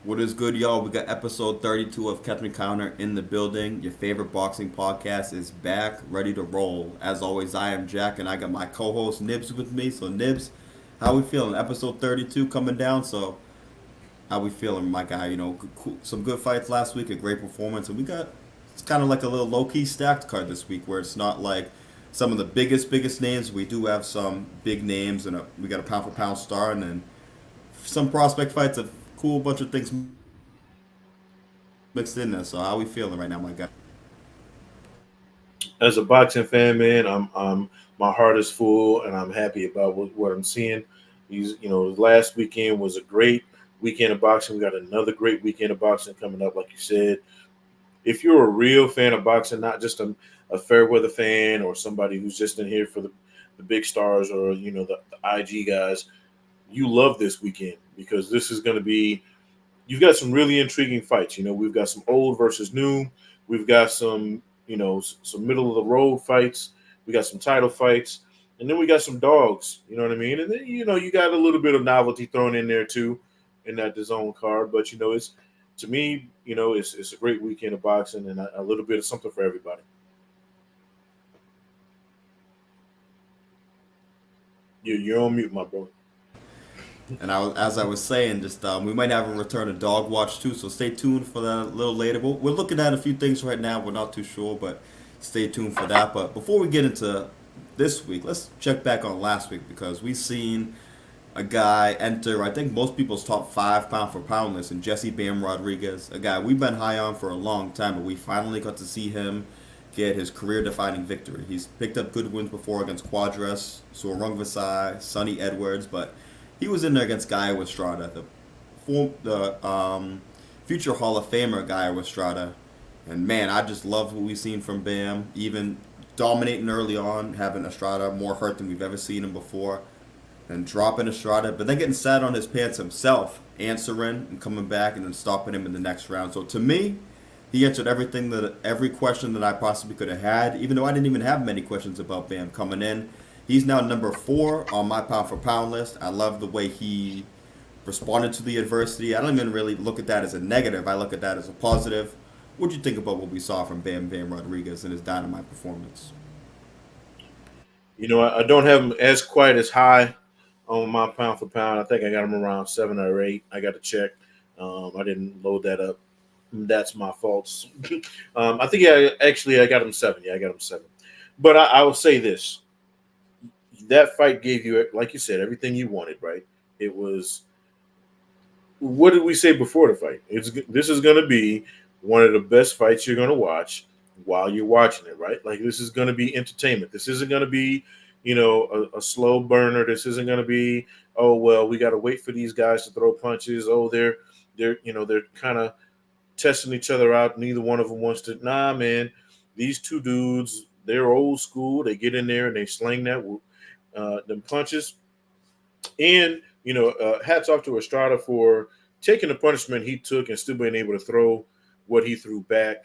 What is good, y'all? We got episode 32 of Catch Me Counter in the building. Your favorite boxing podcast is back, ready to roll. As always, I am Jack, and I got my co-host Nibs with me. So, Nibs, how we feeling? Episode 32 coming down. So, how we feeling, my guy? Some good fights last week, a great performance, and we got it's kind of like a little low-key stacked card this week, where it's not like some of the biggest names. We do have some big names, and we got a pound for pound star, and then some prospect fights, a cool bunch of things mixed in there. So how we feeling right now, my guy? As a boxing fan, man, I'm my heart is full and I'm happy about what I'm seeing. Last weekend was a great weekend of boxing. We got another great weekend of boxing coming up, like you said. If you're a real fan of boxing, not just a fair weather fan or somebody who's just in here for the big stars or the IG guys, you love this weekend because this is going to be. You've got some really intriguing fights. We've got some old versus new. We've got some some middle of the road fights. We got some title fights, and then we got some dogs. You know what I mean? And then you got a little bit of novelty thrown in there too, in that DAZN card. But it's to me, it's a great weekend of boxing and a little bit of something for everybody. You're on mute, my bro. And as I was saying, just we might have a return of Dog Watch too, so stay tuned for that a little later. We're looking at a few things right now. We're not too sure, but stay tuned for that. But before we get into this week, let's check back on last week because we seen a guy enter, I think, most people's top five pound for pound list, and Jesse Bam Rodriguez, a guy we've been high on for a long time, but we finally got to see him get his career-defining victory. He's picked up good wins before against Quadras, Sorung Vasai, Sonny Edwards, but he was in there against Guy Estrada, the future Hall of Famer Guy Estrada, and man, I just love what we've seen from Bam. Even dominating early on, having Estrada more hurt than we've ever seen him before and dropping Estrada, but then getting sat on his pants himself, answering and coming back and then stopping him in the next round. So to me, he answered every question that I possibly could have had, even though I didn't even have many questions about Bam coming in. He's now number four on my pound for pound list. I love the way he responded to the adversity. I don't even really look at that as a negative. I look at that as a positive. What do you think about what we saw from Bam Rodriguez in his dynamite performance? I don't have him as quite as high on my pound for pound. I think I got him around 7 or 8. I got to check. I didn't load that up. That's my fault. I think I got him 7. Yeah, I got him 7. But I will say this: that fight gave you, like you said, everything you wanted. Right? It was. What did we say before the fight? This is going to be one of the best fights you're going to watch while you're watching it. Right? Like this is going to be entertainment. This isn't going to be a slow burner. This isn't going to be, oh well, we got to wait for these guys to throw punches. Oh, they're kind of testing each other out. Neither one of them wants to. Nah, man, these two dudes, they're old school. They get in there and they sling them punches. And hats off to Estrada for taking the punishment he took and still being able to throw what he threw back.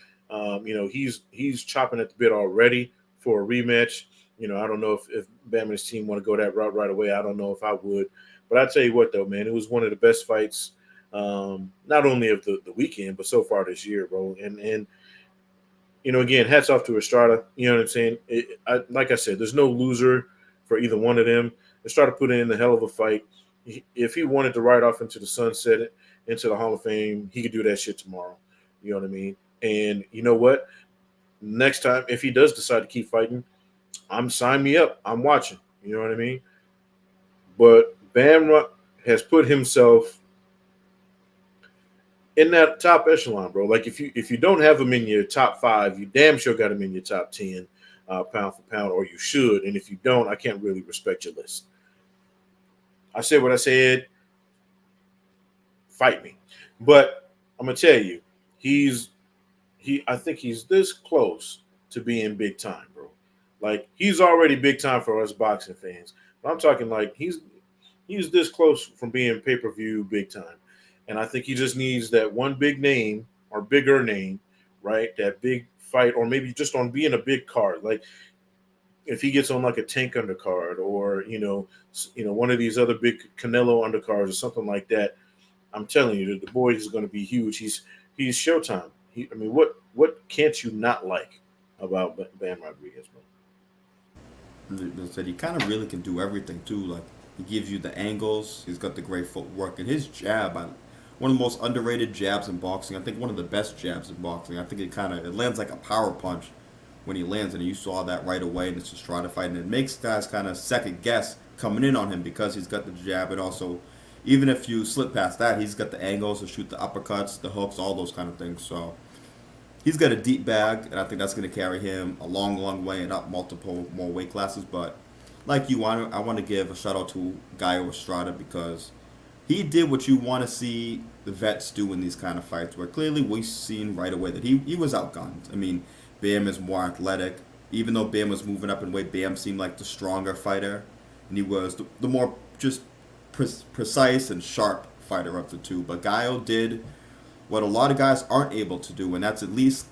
He's chopping at the bit already for a rematch. I don't know if Bam and his team want to go that route right away. I don't know if I would. But I tell you what, though, man, it was one of the best fights, not only of the weekend, but so far this year, bro. And again, hats off to Estrada. You know what I'm saying? Like I said, there's no loser for either one of them. Estrada put in a hell of a fight. If he wanted to ride off into the sunset, into the Hall of Fame, he could do that shit tomorrow. You know what I mean? And you know what? Next time, if he does decide to keep fighting, sign me up. I'm watching. You know what I mean? But Bam has put himself in that top echelon, bro. Like if you don't have him in your top 5, you damn sure got him in your top 10, pound for pound, or you should. And if you don't, I can't really respect your list. I said what I said. Fight me, but I'm gonna tell you, he's I think he's this close to being big time, bro. Like he's already big time for us boxing fans. But I'm talking like he's this close from being pay per view big time, and I think he just needs that one big name or bigger name, right? That big fight, or maybe just on being a big card. Like if he gets on like a Tank undercard, or one of these other big Canelo undercards or something like that. I'm telling you, the boy is going to be huge. He's Showtime. I mean, what can't you not like about Bam Rodriguez, man? They said he kind of really can do everything too. Like he gives you the angles. He's got the great footwork and his jab. One of the most underrated jabs in boxing. I think one of the best jabs in boxing. I think it lands like a power punch when he lands, and you saw that right away in this Estrada fight, and it makes guys kind of second guess coming in on him because he's got the jab, and also even if you slip past that, he's got the angles to shoot the uppercuts, the hooks, all those kind of things. So he's got a deep bag, and I think that's going to carry him a long, long way and up multiple more weight classes. But like you, I want to give a shout out to Gio Estrada because he did what you want to see the vets do in these kind of fights, where clearly we've seen right away that he was outgunned. I mean, Bam is more athletic. Even though Bam was moving up in weight, Bam seemed like the stronger fighter, and he was the more just precise and sharp fighter of the two. But Gio did what a lot of guys aren't able to do, and that's at least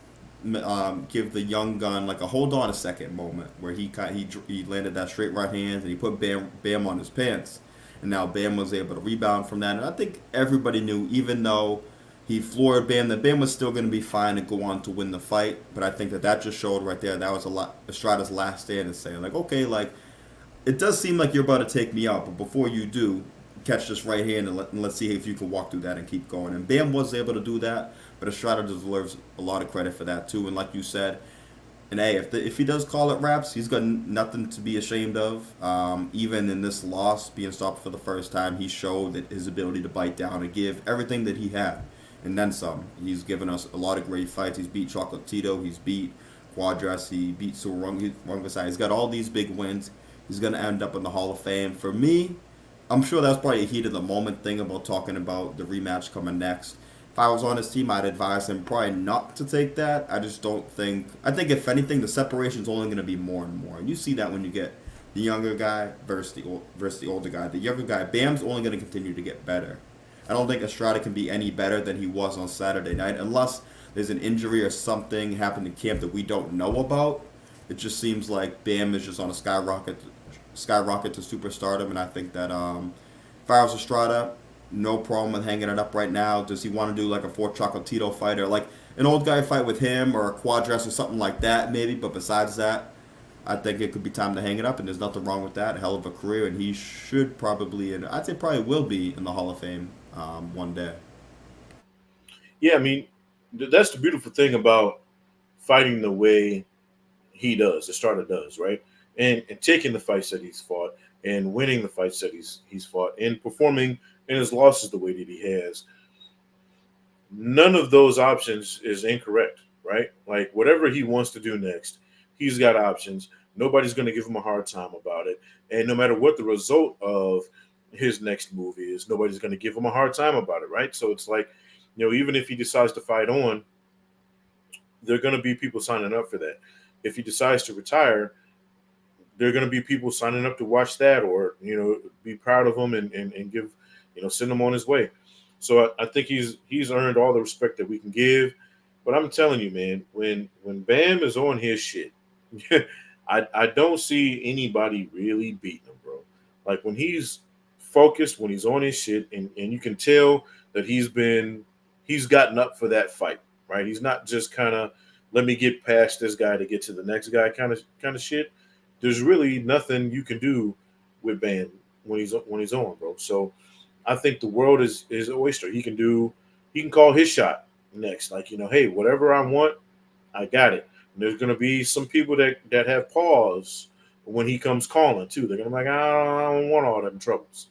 give the young gun like a hold on a second moment where he landed that straight right hand and he put Bam on his pants, and now Bam was able to rebound from that. And I think everybody knew, even though he floored Bam, that Bam was still going to be fine and go on to win the fight. But I think that just showed right there that was a lot Estrada's last stand and saying like, okay, like it does seem like you're about to take me out, but before you do, catch this right hand and let's see if you can walk through that and keep going. And Bam was able to do that, but Estrada deserves a lot of credit for that too. And like you said, and hey, if he does call it raps, he's got nothing to be ashamed of. Even in this loss, being stopped for the first time, he showed that his ability to bite down and give everything that he had, and then some. He's given us a lot of great fights. He's beat Chocolatito, he's beat Quadras, he beat Surungasai. He's got all these big wins. He's going to end up in the Hall of Fame. For me, I'm sure that's probably a heat of the moment thing about talking about the rematch coming next. If I was on his team, I'd advise him probably not to take that. I just don't think. I think if anything, the separation is only going to be more and more. And you see that when you get the younger guy versus the older guy. The younger guy, Bam's only going to continue to get better. I don't think Estrada can be any better than he was on Saturday night, unless there's an injury or something happened in camp that we don't know about. It just seems like Bam is just on a skyrocket to superstardom, and I think that if I was Estrada, no problem with hanging it up right now. Does he want to do like a Fort Chocolatito fight or like an old guy fight with him or a Quadras or something like that maybe? But besides that, I think it could be time to hang it up, and there's nothing wrong with that. Hell of a career, and he should probably, and I'd say probably will be in the Hall of Fame one day. Yeah, I mean, that's the beautiful thing about fighting the way he does, the starter does, right? And taking the fights that he's fought and winning the fights that he's fought and performing in his losses the way that he has. None of those options is incorrect, right? Like whatever he wants to do next, he's got options. Nobody's going to give him a hard time about it. And no matter what the result of his next move is, nobody's going to give him a hard time about it, right? So it's like, even if he decides to fight on, there are going to be people signing up for that. If he decides to retire, there are going to be people signing up to watch that or, be proud of him and give, send him on his way. So I think he's earned all the respect that we can give. But I'm telling you, man, when Bam is on his shit, I don't see anybody really beating him, bro. Like when he's focused, when he's on his shit, and you can tell that he's gotten up for that fight, right? He's not just kind of let me get past this guy to get to the next guy kind of shit. There's really nothing you can do with Bam when he's on, bro. So I think the world is his oyster. He can call his shot next. Like, hey, whatever I want, I got it. And there's gonna be some people that have pause when he comes calling too. They're gonna be like, I don't want all them troubles.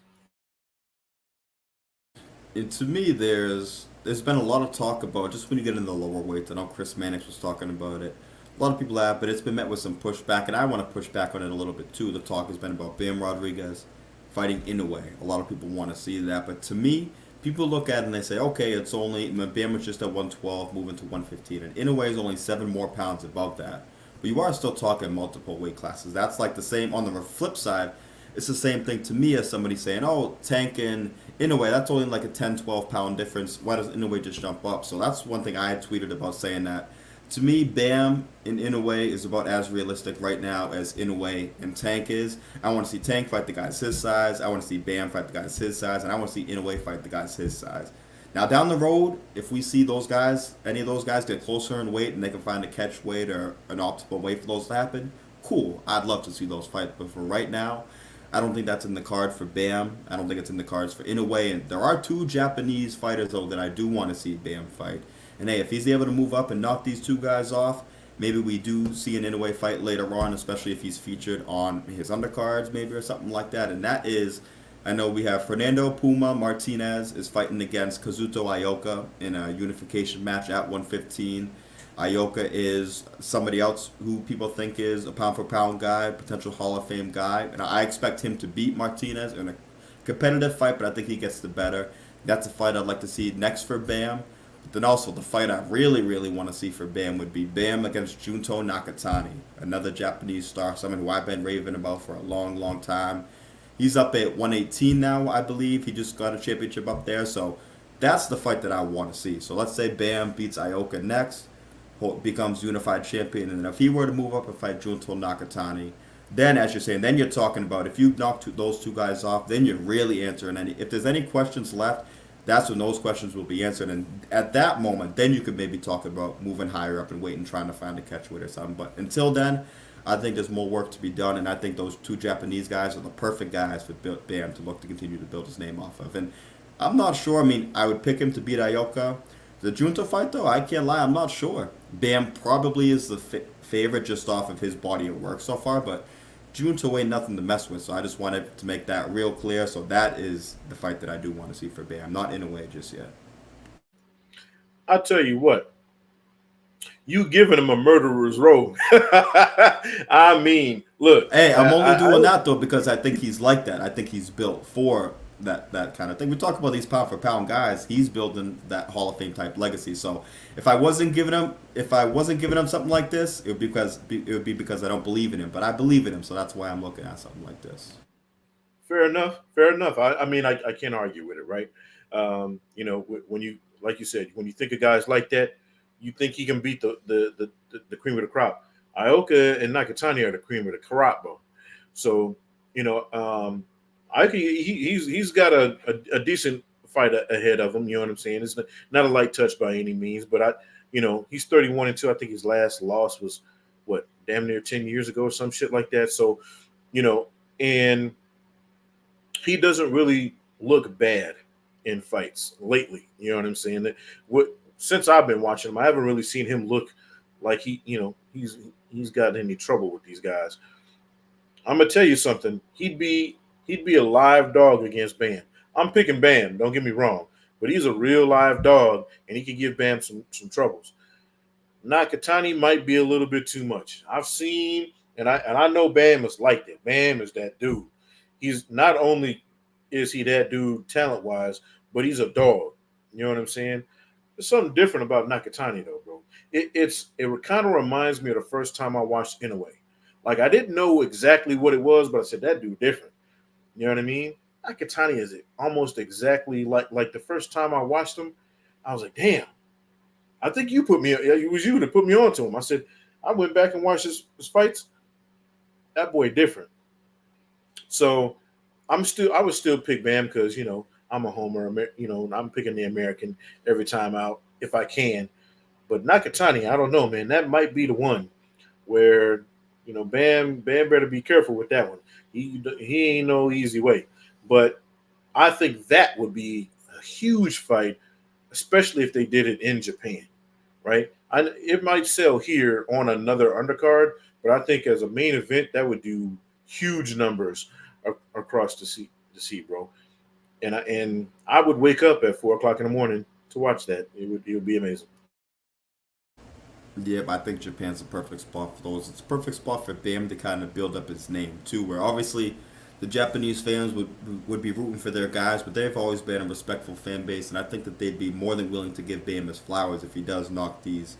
And to me, there's been a lot of talk about just when you get in the lower weights. I know Chris Mannix was talking about it. A lot of people have, but it's been met with some pushback, and I want to push back on it a little bit too. The talk has been about Bam Rodriguez fighting Inoue. A lot of people want to see that, but to me, people look at it and they say, okay, it's only Bam was just at 112, moving to 115, and Inoue is only 7 more pounds above that. But you are still talking multiple weight classes. That's like the same on the flip side. It's the same thing to me as somebody saying, oh, Tank and Inoue, that's only like a 10, 12 pound difference. Why does Inoue just jump up? So that's one thing I had tweeted about, saying that to me, Bam in Inoue is about as realistic right now as Inoue and Tank is. I want to see Tank fight the guys his size. I want to see Bam fight the guys his size. And I want to see Inoue fight the guys his size. Now down the road, if we see those guys, any of those guys get closer in weight and they can find a catch weight or an optimal weight for those to happen, cool. I'd love to see those fights. But for right now, I don't think that's in the card for Bam. I don't think it's in the cards for Inoue. And there are two Japanese fighters though that I do want to see Bam fight. And hey, if he's able to move up and knock these two guys off, maybe we do see an Inoue fight later on, especially if he's featured on his undercards, maybe or something like that. And that is, I know we have Fernando Puma Martinez is fighting against Kazuto Ioka in a unification match at 115. Ioka is somebody else who people think is a pound for pound guy, potential Hall of Fame guy, and I expect him to beat Martinez in a competitive fight, but I think he gets the better. That's a fight I'd like to see next for Bam. But then also the fight I really, really want to see for Bam would be Bam against Junto Nakatani, another Japanese star, someone who I've been raving about for a long, long time. He's up at 118 now, I believe. He just got a championship up there, so that's the fight that I want to see. So let's say Bam beats Ioka next, becomes unified champion, and then if he were to move up and fight Junto Nakatani, then as you're saying, then you're talking about if you knock those two guys off, then you're really answering any. If there's any questions left, that's when those questions will be answered, and at that moment, then you could maybe talk about moving higher up and waiting, trying to find a catchweight or something. But until then, I think there's more work to be done, and I think those two Japanese guys are the perfect guys for Bam to look to continue to build his name off of. And I'm not sure. I mean, I would pick him to beat Ioka. The Junto fight, though, I can't lie, I'm not sure. Bam probably is the favorite just off of his body of work so far, but Junto ain't nothing to mess with, so I just wanted to make that real clear. So that is the fight that I do want to see for Bam. Not in a way just yet. I'll tell you what, you giving him a murderer's row. I mean, look. Hey, I'm only doing that though because I think he's like that. I think he's built for that kind of thing. We talk about these pound for pound guys. He's building that Hall of Fame type legacy. So if I wasn't giving him something like this, it would be because I don't believe in him. But I believe in him, so that's why I'm looking at something like this. Fair enough. Fair enough. I mean, I can't argue with it, right? When you, like you said, when you think of guys like that, you think he can beat the cream of the crop. Ioka and Nakatani are the cream of the crop, bro. So, he's got a decent fight ahead of him. You know what I'm saying? It's not a light touch by any means, but he's 31-2. I think his last loss was damn near 10 years ago or some shit like that. So, and he doesn't really look bad in fights lately. You know what I'm saying? Since I've been watching him, I haven't really seen him look like he's got any trouble with these guys. I'm gonna tell you something. He'd be a live dog against Bam. I'm picking Bam. Don't get me wrong, but he's a real live dog, and he can give Bam some troubles. Nakatani might be a little bit too much. I've seen, and I know Bam is like that. Bam is that dude. He's not only is he that dude talent wise, but he's a dog. You know what I'm saying? There's something different about Nakatani though, bro. It kind of reminds me of the first time I watched Inoue. Like I didn't know exactly what it was, but I said that dude different. You know what I mean? Nakatani is almost exactly like the first time I watched him. I was like, damn. I think it was you that put me on to him. I said, I went back and watched his fights. That boy different. So I would still pick Bam because I'm a homer. I'm picking the American every time out if I can. But Nakatani, I don't know, man. That might be the one where Bam better be careful with that one. He ain't no easy way. But I think that would be a huge fight, especially if they did it in Japan, right? It might sell here on another undercard, but I think as a main event, that would do huge numbers across the sea, bro. And I would wake up at 4:00 in the morning to watch that. It would be amazing. Yeah, but I think Japan's a perfect spot for those. It's a perfect spot for Bam to kind of build up his name too. Where obviously the Japanese fans would be rooting for their guys, but they've always been a respectful fan base, and I think that they'd be more than willing to give Bam his flowers if he does knock these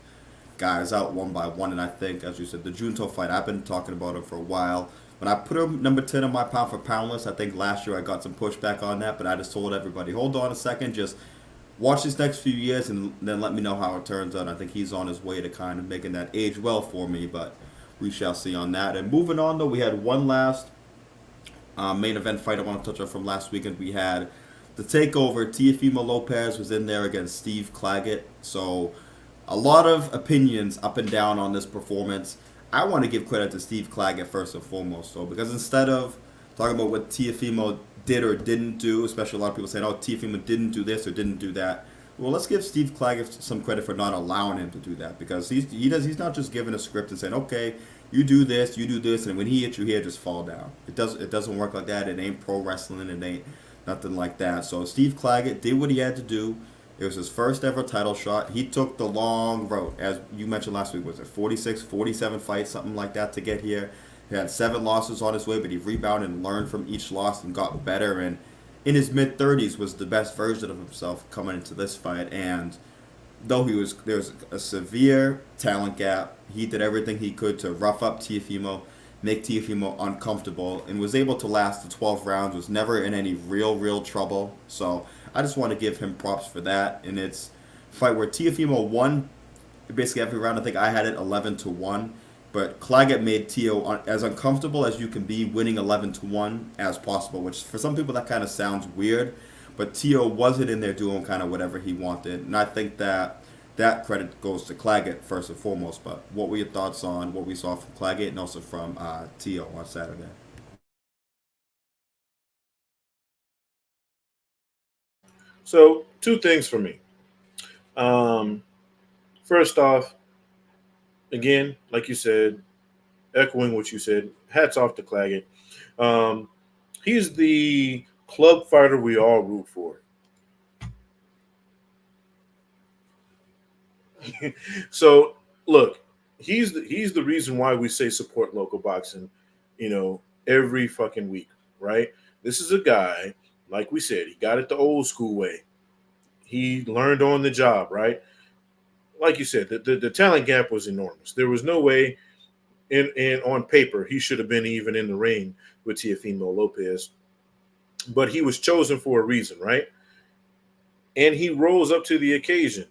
guys out one by one. And I think, as you said, the Junto fight, I've been talking about it for a while. When I put him number 10 on my pound for pound list, I think last year I got some pushback on that, but I just told everybody, hold on a second, just watch these next few years and then let me know how it turns out. I think he's on his way to kind of making that age well for me, but we shall see on that. And moving on, though, we had one last main event fight I want to touch on from last weekend. We had the takeover, Teofimo Lopez was in there against Steve Claggett. So a lot of opinions up and down on this performance. I want to give credit to Steve Claggett first and foremost, though, because instead of talking about what Teofimo did or didn't do, especially a lot of people saying, "Oh, Teofimo didn't do this or didn't do that." Well, let's give Steve Claggett some credit for not allowing him to do that, because he's not just giving a script and saying, "Okay, you do this," and when he hits you here, just fall down. It doesn't work like that. It ain't pro wrestling. It ain't nothing like that. So Steve Claggett did what he had to do. It was his first ever title shot. He took the long road, as you mentioned last week. Was it 46, 47 fights, something like that, to get here? He had 7 losses on his way, but he rebounded and learned from each loss and got better. And in his mid 30s, was the best version of himself coming into this fight. And though there was a severe talent gap, he did everything he could to rough up Teofimo, make Teofimo uncomfortable, and was able to last the 12 rounds. Was never in any real trouble. So I just want to give him props for that. And it's a fight where Teofimo won basically every round. I think I had it 11-1. But Claggett made Teo as uncomfortable as you can be, winning 11-1 as possible, which for some people that kind of sounds weird. But Teo wasn't in there doing kind of whatever he wanted. And I think that credit goes to Claggett first and foremost. But what were your thoughts on what we saw from Claggett and also from Teo on Saturday? So, two things for me. Um, First off, again, like you said, echoing what you said, hats off to Claggett. Um, he's the club fighter we all root for. So, look, he's the reason why we say support local boxing, every fucking week, right? This is a guy, like we said, he got it the old school way. He learned on the job, right? Like you said, the talent gap was enormous. There was no way in on paper he should have been even in the ring with Teofimo Lopez, but he was chosen for a reason, right? And he rose up to the occasion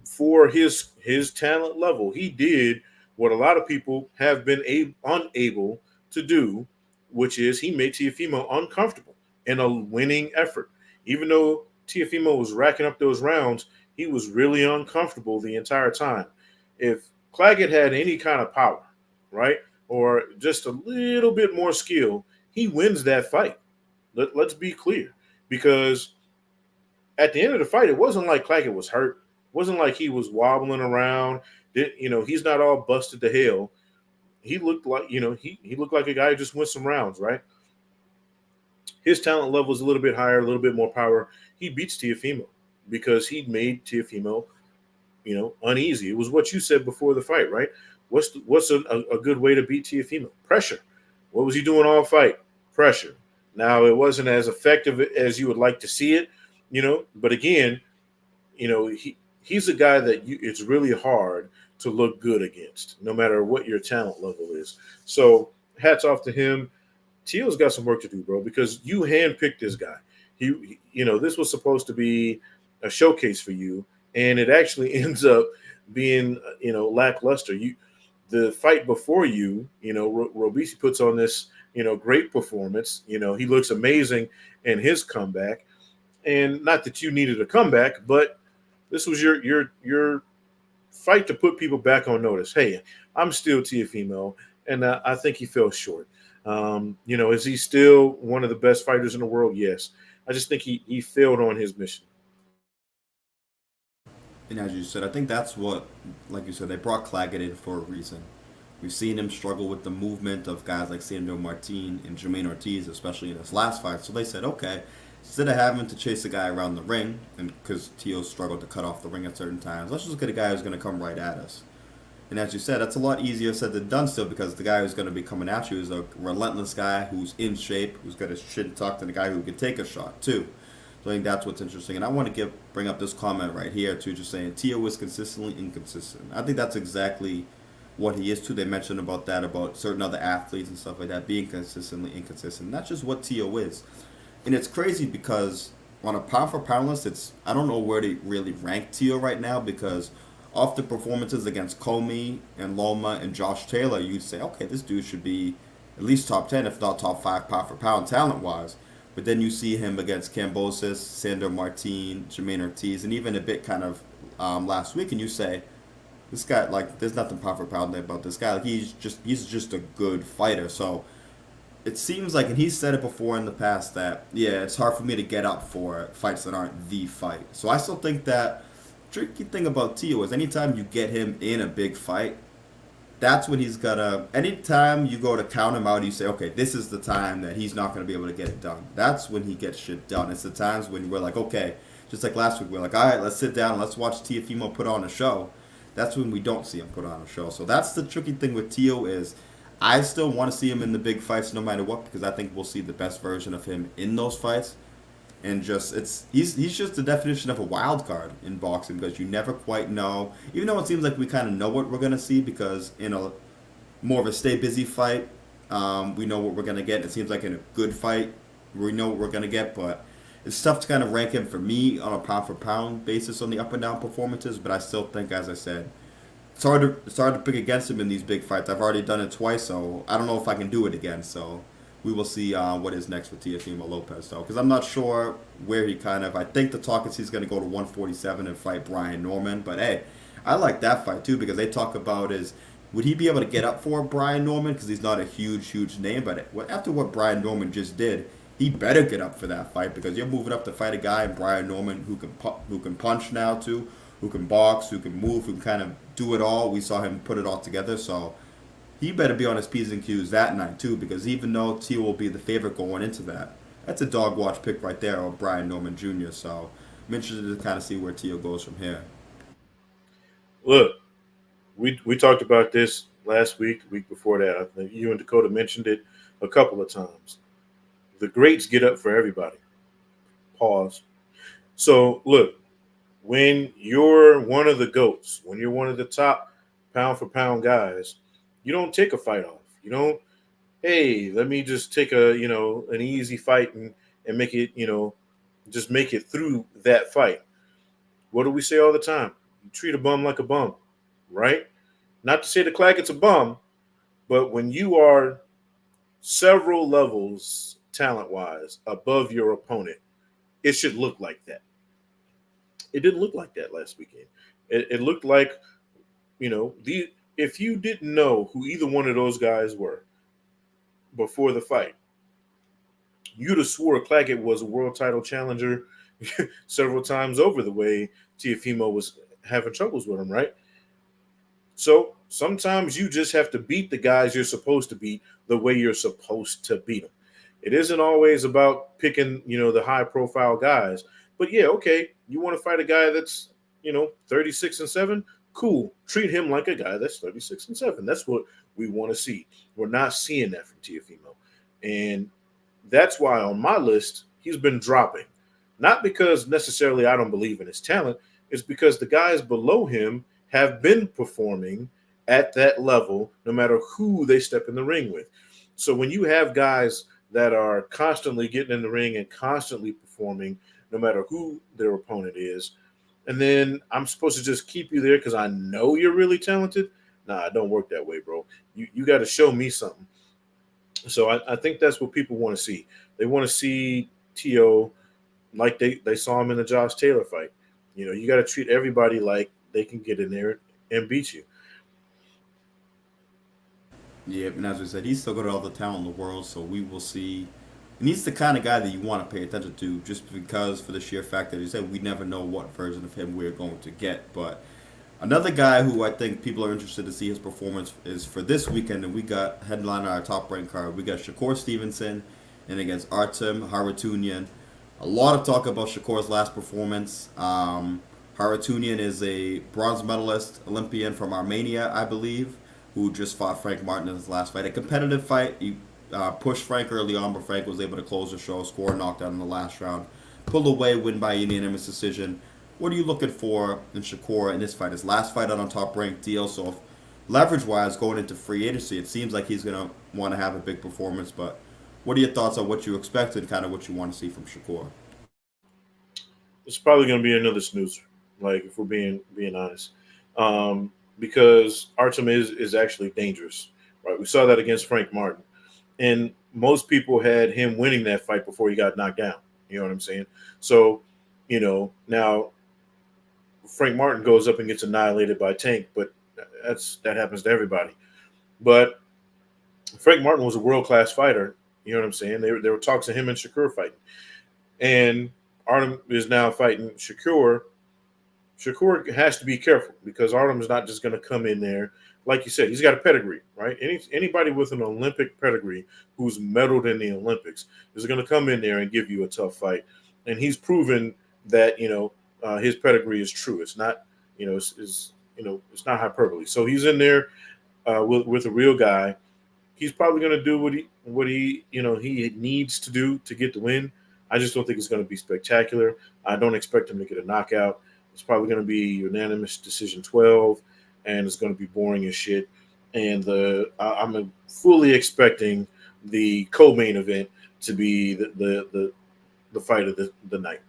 for his talent level. He did what a lot of people have been unable to do, which is he made Teofimo uncomfortable in a winning effort. Even though Teofimo was racking up those rounds, he was really uncomfortable the entire time. If Claggett had any kind of power, right, or just a little bit more skill, he wins that fight. Let's be clear, because at the end of the fight, it wasn't like Claggett was hurt. It wasn't like he was wobbling around. He's not all busted to hell. He looked like he looked like a guy who just went some rounds, right? His talent level is a little bit higher, a little bit more power. He beats Teofimo because he made Teofimo, uneasy. It was what you said before the fight, right? What's a good way to beat Teofimo? Pressure. What was he doing all fight? Pressure. Now it wasn't as effective as you would like to see it, But again, he's a guy that it's really hard to look good against, no matter what your talent level is. So hats off to him. Teal's got some work to do, bro, because you handpicked this guy. This was supposed to be a showcase for you, and it actually ends up being, lackluster. The fight before Robisi puts on this, great performance. He looks amazing in his comeback, and not that you needed a comeback, but this was your fight to put people back on notice. Hey, I'm still Teofimo, and I think he fell short. Is he still one of the best fighters in the world? Yes. I just think he failed on his mission. And as you said, I think that's what, like you said, they brought Claggett in for a reason. We've seen him struggle with the movement of guys like Sandro Martin and Jermaine Ortiz, especially in his last fight. So they said, okay, instead of having to chase a guy around the ring, and because Tio struggled to cut off the ring at certain times, let's just get a guy who's going to come right at us. And as you said, that's a lot easier said than done still, because the guy who's going to be coming at you is a relentless guy who's in shape, who's got his chin tucked, and a guy who can take a shot too. So I think that's what's interesting. And I want to bring up this comment right here too, just saying Tio is consistently inconsistent. I think that's exactly what he is too. They mentioned about that, about certain other athletes and stuff like that being consistently inconsistent. That's just what Tio is. And it's crazy because on a pound for pound list, I don't know where to really rank Tio right now, because off the performances against Comey and Loma and Josh Taylor, you'd say, okay, this dude should be at least top 10, if not top 5 pound for pound talent wise. But then you see him against Cambosis, Sandor Martin, Jermaine Ortiz, and even a bit kind of last week, and you say, this guy, like, there's nothing pound for pound about this guy. Like, he's just a good fighter. So it seems like, and he's said it before in the past that yeah, it's hard for me to get up for fights that aren't the fight. So I still think that tricky thing about Tio is anytime you get him in a big fight, that's when he's gonna. Anytime you go to count him out, you say, okay, this is the time that he's not gonna be able to get it done. That's when he gets shit done. It's the times when we're like, okay, just like last week, we're like, all right, let's sit down and let's watch Teofimo put on a show. That's when we don't see him put on a show. So that's the tricky thing with Tio is, I still want to see him in the big fights no matter what because I think we'll see the best version of him in those fights and just it's he's just the definition of a wild card in boxing because you never quite know. Even though it seems like we kind of know what we're gonna see because in a more of a stay busy fight, we know what we're gonna get. It seems like in a good fight, we know what we're gonna get, but it's tough to kind of rank him for me on a pound for pound basis on the up and down performances. But I still think, as I said, it's hard to pick against him in these big fights. I've already done it twice, so I don't know if I can do it again. So we will see what is next with Teofimo Lopez, though, because I'm not sure where he kind of. I think the talk is he's going to go to 147 and fight Brian Norman. But hey, I like that fight too because they talk about is would he be able to get up for Brian Norman because he's not a huge name. But after what Brian Norman just did, he better get up for that fight because you're moving up to fight a guy in Brian Norman who can punch now too, who can box, who can move, who can kind of do it all. We saw him put it all together, so he better be on his P's and Q's that night too, because even though Tio will be the favorite going into that, that's a dog watch pick right there of Brian Norman Jr. So I'm interested to kind of see where Tio goes from here. Look, we talked about this last week, the week before that. I think you and Dakota mentioned it a couple of times. The greats get up for everybody. Pause. So look, when you're one of the goats, when you're one of the top pound for pound guys, you don't take a fight off. You don't, hey, let me just take an easy fight and make it, just make it through that fight. What do we say all the time? You treat a bum like a bum, right? Not to say the Claggett's a bum, but when you are several levels talent wise above your opponent, it should look like that. It didn't look like that last weekend. It looked like, the if you didn't know who either one of those guys were before the fight, you'd have swore Claggett was a world title challenger several times over the way Teofimo was having troubles with him, right? So sometimes you just have to beat the guys you're supposed to beat the way you're supposed to beat them. It isn't always about picking, the high profile guys. But yeah, okay, you want to fight a guy that's, 36-7? Cool. Treat him like a guy that's 36-7. That's what we want to see. We're not seeing that from Teofimo. And that's why on my list, he's been dropping. Not because necessarily I don't believe in his talent, it's because the guys below him have been performing at that level no matter who they step in the ring with. So when you have guys that are constantly getting in the ring and constantly performing no matter who their opponent is, and then I'm supposed to just keep you there because I know you're really talented. Nah, it don't work that way, bro. You got to show me something. So I think that's what people want to see. They want to see T.O. like they saw him in the Josh Taylor fight. You got to treat everybody like they can get in there and beat you. Yeah, and as we said, he's still got all the talent in the world, so we will see. And he's the kind of guy that you want to pay attention to just because for the sheer fact that you said we never know what version of him we're going to get. But another guy who I think people are interested to see his performance is for this weekend, and we got headline on our top rank card. We got Shakur Stevenson and against Artem Haratunian. A lot of talk about Shakur's last performance. Haratunian is a bronze medalist Olympian from Armenia, I believe, who just fought Frank Martin in his last fight. A competitive fight. He pushed Frank early on, but Frank was able to close the show, score a knockdown in the last round. Pulled away, win by unanimous decision. What are you looking for in Shakur in this fight? His last fight on a top ranked deal. So if leverage-wise, going into free agency, it seems like he's going to want to have a big performance. But what are your thoughts on what you expect and kind of what you want to see from Shakur? It's probably going to be another snoozer, like if we're being honest, because Artem is actually dangerous, right? We saw that against Frank Martin, and most people had him winning that fight before he got knocked down. You know what I'm saying? So, now Frank Martin goes up and gets annihilated by Tank, but that happens to everybody. But Frank Martin was a world class fighter. You know what I'm saying? There were talks of him and Shakur fighting, and Artem is now fighting Shakur. Shakur has to be careful because Artem is not just going to come in there. Like you said, he's got a pedigree, right? Anybody with an Olympic pedigree who's medaled in the Olympics is going to come in there and give you a tough fight, and he's proven that his pedigree is true. It's not it's not hyperbole. So he's in there with a real guy. He's probably going to do what he needs to do to get the win. I just don't think it's going to be spectacular. I don't expect him to get a knockout. It's probably going to be unanimous decision 12, and it's going to be boring as shit. And I'm fully expecting the co-main event to be the fight of the night.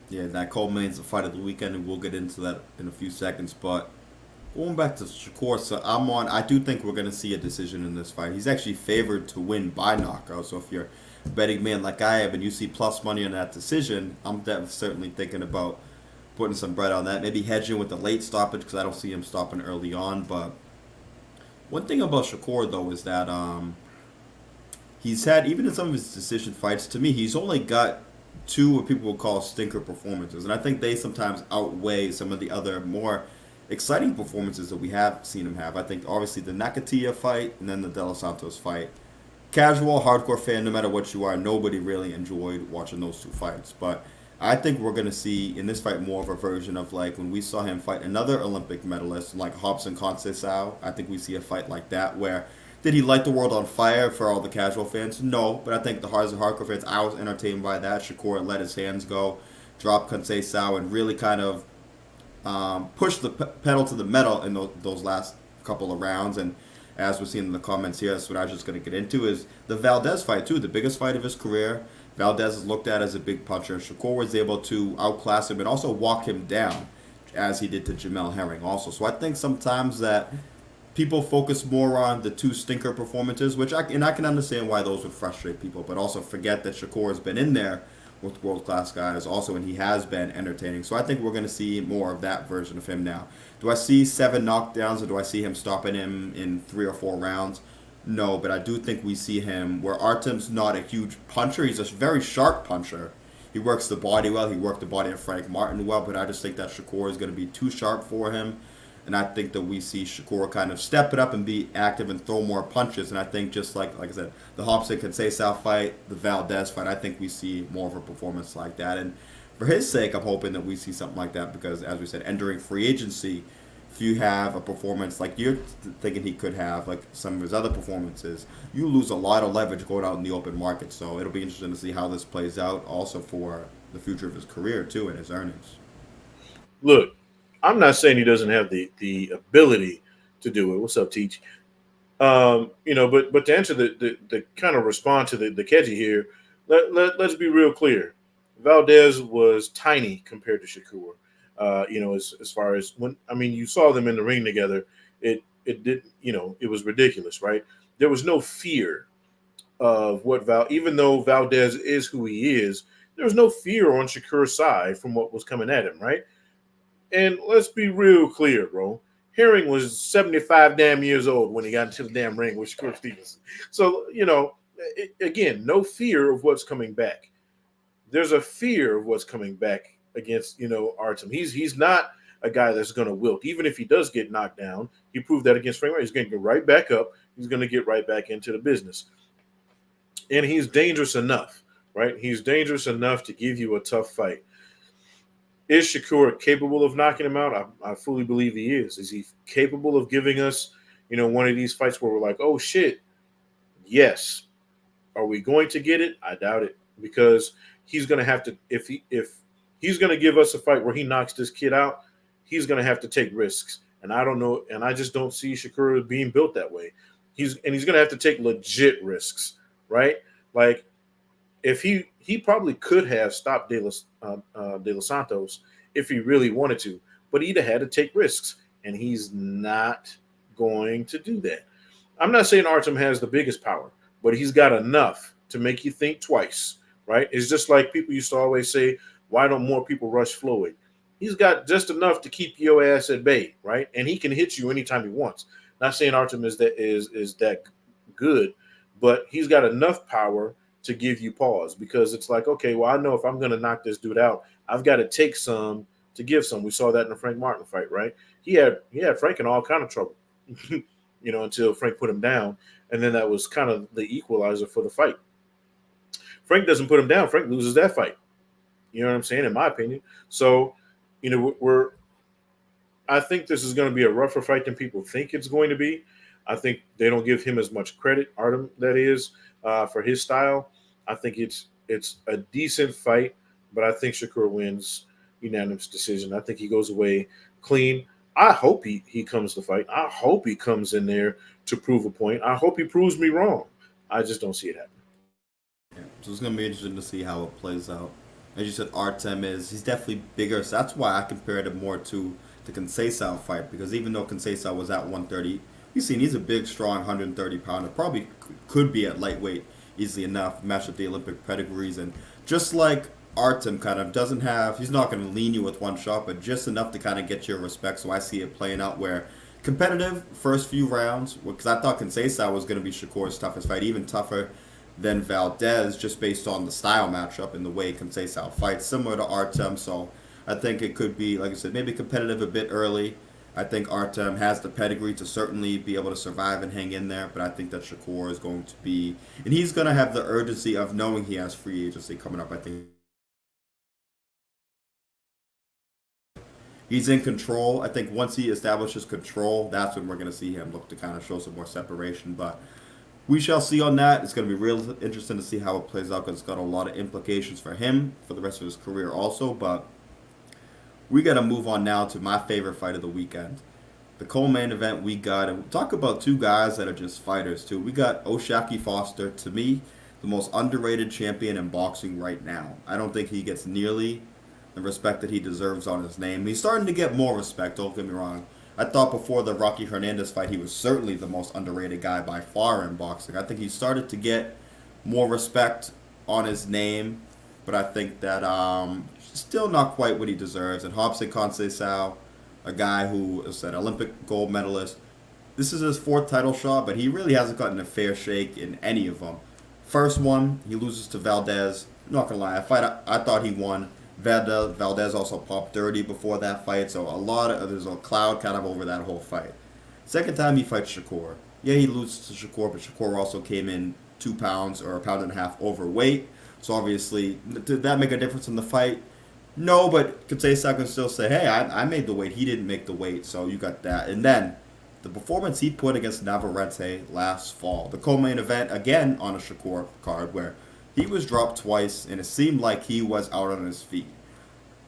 Yeah, that co-main's the fight of the weekend, and we'll get into that in a few seconds. But going back to Shakur, so I do think we're going to see a decision in this fight. He's actually favored to win by knockout. So if you're a betting man like I am and you see plus money on that decision, I'm certainly thinking about putting some bread on that. Maybe hedging with the late stoppage because I don't see him stopping early on. But one thing about Shakur, though, is that he's had, even in some of his decision fights, to me, he's only got two what people would call stinker performances. And I think they sometimes outweigh some of the other more exciting performances that we have seen him have. I think obviously the Nakatia fight and then the De Los Santos fight. Casual, hardcore fan, no matter what you are, nobody really enjoyed watching those two fights. But I think we're going to see in this fight more of a version of like when we saw him fight another Olympic medalist like Robson Conceição. I think we see a fight like that where did he light the world on fire for all the casual fans? No, but I think the hardcore fans, I was entertained by that. Shakur let his hands go, dropped Conceição, and really kind of pushed the pedal to the metal in those last couple of rounds. And as we're seeing in the comments here, that's what I was just going to get into, is the Valdez fight too, the biggest fight of his career. Valdez is looked at as a big puncher. Shakur was able to outclass him and also walk him down, as he did to Jamel Herring also. So I think sometimes that people focus more on the two stinker performances, which I can understand why those would frustrate people, but also forget that Shakur has been in there with world-class guys also, and he has been entertaining. So I think we're going to see more of that version of him now. Do I see 7 knockdowns, or do I see him stopping him in 3 or 4 rounds? No, but I do think we see him where Artem's not a huge puncher. He's a very sharp puncher. He works the body well. He worked the body of Frank Martin well, but I just think that Shakur is going to be too sharp for him. And I think that we see Shakur kind of step it up and be active and throw more punches. And I think just like I said, the Robson Conceição fight, the Valdez fight, I think we see more of a performance like that. And for his sake, I'm hoping that we see something like that because, as we said, entering free agency, if you have a performance like you're thinking he could have, like some of his other performances, you lose a lot of leverage going out in the open market. So it'll be interesting to see how this plays out also for the future of his career, too, and his earnings. Look, I'm not saying he doesn't have the ability to do it. What's up, Teach? But to answer the kind of respond to the Keji here, let's be real clear. Valdez was tiny compared to Shakur. As far as you saw them in the ring together, it did, it was ridiculous, right? There was no fear of even though Valdez is who he is, there was no fear on Shakur's side from what was coming at him, right? And let's be real clear, bro. Herring was 75 damn years old when he got into the damn ring with Shakur Stevenson. So, again, no fear of what's coming back. There's a fear of what's coming back against, Artem. He's not a guy that's going to wilt. Even if he does get knocked down, he proved that against Frank. He's going to get right back up. He's going to get right back into the business. And he's dangerous enough, right? He's dangerous enough to give you a tough fight. Is Shakur capable of knocking him out? I fully believe he is. Is he capable of giving us, one of these fights where we're like, oh, shit, yes. Are we going to get it? I doubt it because he's going to have to – if he's going to give us a fight where he knocks this kid out, he's going to have to take risks. And I don't know – and I just don't see Shakur being built that way. He's going to have to take legit risks, right? Like if he probably could have stopped De Los Santos if he really wanted to, but he'd have had to take risks, and he's not going to do that. I'm not saying Artem has the biggest power, but he's got enough to make you think twice, right? It's just like people used to always say, why don't more people rush Floyd? He's got just enough to keep your ass at bay, right? And he can hit you anytime he wants. Not saying Artem is that good, but he's got enough power to give you pause because it's like, okay, well, I know if I'm going to knock this dude out, I've got to take some to give some. We saw that in the Frank Martin fight, right? He had Frank in all kind of trouble, until Frank put him down, and then that was kind of the equalizer for the fight. Frank doesn't put him down, Frank loses that fight. You know what I'm saying? In my opinion. So, we're I think this is going to be a rougher fight than people think it's going to be. I think they don't give him as much credit, Artem, that is, for his style. I think it's a decent fight, but I think Shakur wins unanimous decision. I think he goes away clean. I hope he comes to fight. I hope he comes in there to prove a point. I hope he proves me wrong. I just don't see it happening. Yeah, so it's gonna be interesting to see how it plays out. As you said, Artem he's definitely bigger, so that's why I compared him more to the Conceição fight because even though Conceição was at 130, you've seen he's a big, strong 130 pounder. Probably could be at lightweight easily enough, match with the Olympic pedigrees, and just like Artem kind of doesn't have, he's not going to lean you with one shot, but just enough to kind of get your respect. So I see it playing out where competitive first few rounds, because I thought Conceição was going to be Shakur's toughest fight, even tougher than Valdez, just based on the style matchup and the way Conceição fights, similar to Artem. So I think it could be, like I said, maybe competitive a bit early. I think Artem has the pedigree to certainly be able to survive and hang in there, but I think that Shakur is going to be, and he's going to have the urgency of knowing he has free agency coming up. I think he's in control. I think once he establishes control, that's when we're going to see him look to kind of show some more separation. But we shall see on that. It's going to be real interesting to see how it plays out because it's got a lot of implications for him for the rest of his career also. But we got to move on now to my favorite fight of the weekend. The co-main event we got, and we'll talk about two guys that are just fighters too. We got O'Shaquie Foster, to me, the most underrated champion in boxing right now. I don't think he gets nearly the respect that he deserves on his name. He's starting to get more respect, don't get me wrong. I thought before the Rocky Hernandez fight he was certainly the most underrated guy by far in boxing. I think he started to get more respect on his name, but I think that still not quite what he deserves. And Robson Conceição, a guy who is an Olympic gold medalist, this is his fourth title shot, but he really hasn't gotten a fair shake in any of them. First one, he loses to Valdez. Not gonna lie, a fight I thought he won. Valdez also popped 30 before that fight, so there's a cloud kind of over that whole fight. Second time he fights Shakur. Yeah, he loses to Shakur, but Shakur also came in 2 pounds or a pound and a half overweight. So obviously, did that make a difference in the fight? No, but Conceição can still say, hey, I made the weight. He didn't make the weight, so you got that. And then the performance he put against Navarrete last fall. The co-main event, again, on a Shakur card where he was dropped twice, and it seemed like he was out on his feet.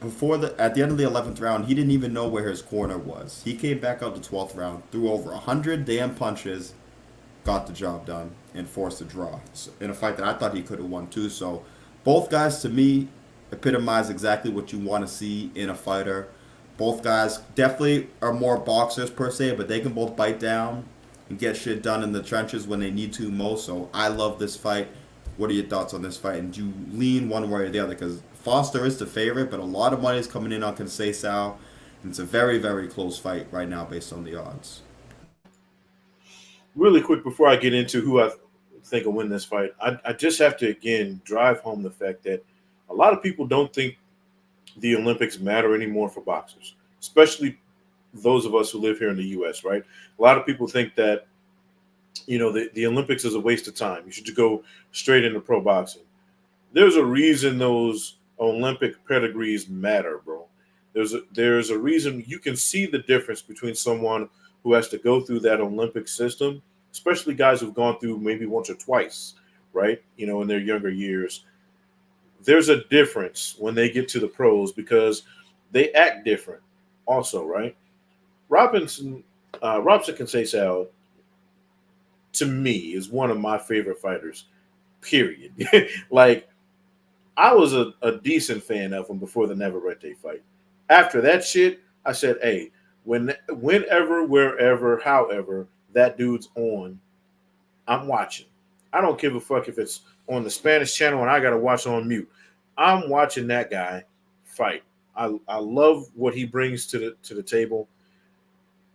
At the end of the 11th round, he didn't even know where his corner was. He came back out the 12th round, threw over 100 damn punches, got the job done, and forced a draw in a fight that I thought he could have won too. So both guys, to me, epitomize exactly what you want to see in a fighter. Both guys definitely are more boxers per se, but they can both bite down and get shit done in the trenches when they need to most. So I love this fight. What are your thoughts on this fight? And do you lean one way or the other? Because Foster is the favorite, but a lot of money is coming in on Conceição. And it's a very, very close fight right now based on the odds. Really quick before I get into who I think will win this fight, I just have to, again, drive home the fact that a lot of people don't think the Olympics matter anymore for boxers, especially those of us who live here in the U.S., right? A lot of people think that the Olympics is a waste of time. You should go straight into pro boxing. There's a reason those Olympic pedigrees matter, bro. There's a reason. You can see the difference between someone who has to go through that Olympic system, especially guys who've gone through maybe once or twice, right? In their younger years. There's a difference when they get to the pros because they act different also, right? Robson Conceição, to me, is one of my favorite fighters, period. Like, I was a decent fan of him before the Navarrete fight. After that shit, I said, hey, whenever, wherever, however that dude's on, I'm watching. I don't give a fuck if it's on the Spanish channel and I got to watch on mute. I'm watching that guy fight. I love what he brings to the table,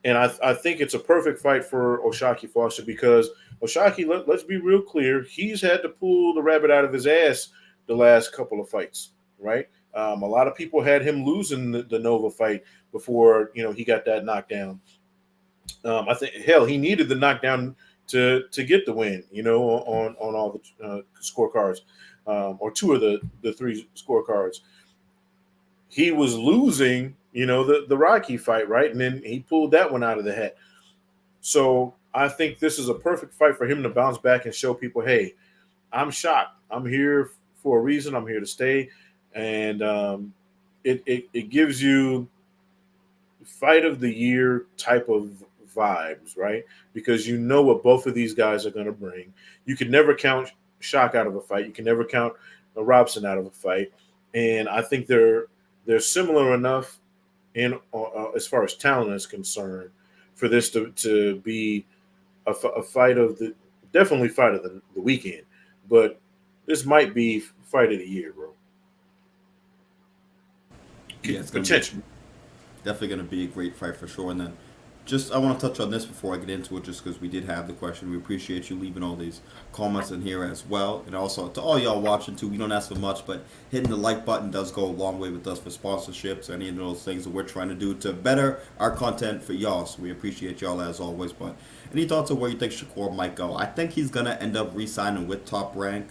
and I think it's a perfect fight for Oshaki Foster because Oshaki, let's be real clear, he's had to pull the rabbit out of his ass the last couple of fights, right? A lot of people had him losing the Nova fight before he got that knockdown. I think hell he needed the knockdown to get the win, on all the scorecards, or two of the three scorecards. He was losing, the Rocky fight, right? And then he pulled that one out of the hat. So I think this is a perfect fight for him to bounce back and show people, hey, I'm shocked. I'm here for a reason. I'm here to stay. And it gives you fight of the year type of vibes, right? Because you know what both of these guys are going to bring. You can never count Shock out of a fight. You can never count Robson out of a fight. And I think they're similar enough in as far as talent is concerned for this to be a fight of the definitely fight of the weekend, but this might be fight of the year, bro. Yeah, it's gonna be Potential. definitely gonna be a great fight for sure. And then, just I want to touch on this before I get into it, just because we did have the question. We appreciate you leaving all these comments in here as well, and also to all y'all watching too. We don't ask for much, but hitting the like button does go a long way with us for sponsorships, any of those things that we're trying to do to better our content for y'all. So we appreciate y'all as always. But any thoughts on where you think Shakur might go? I think he's gonna end up re-signing with Top Rank.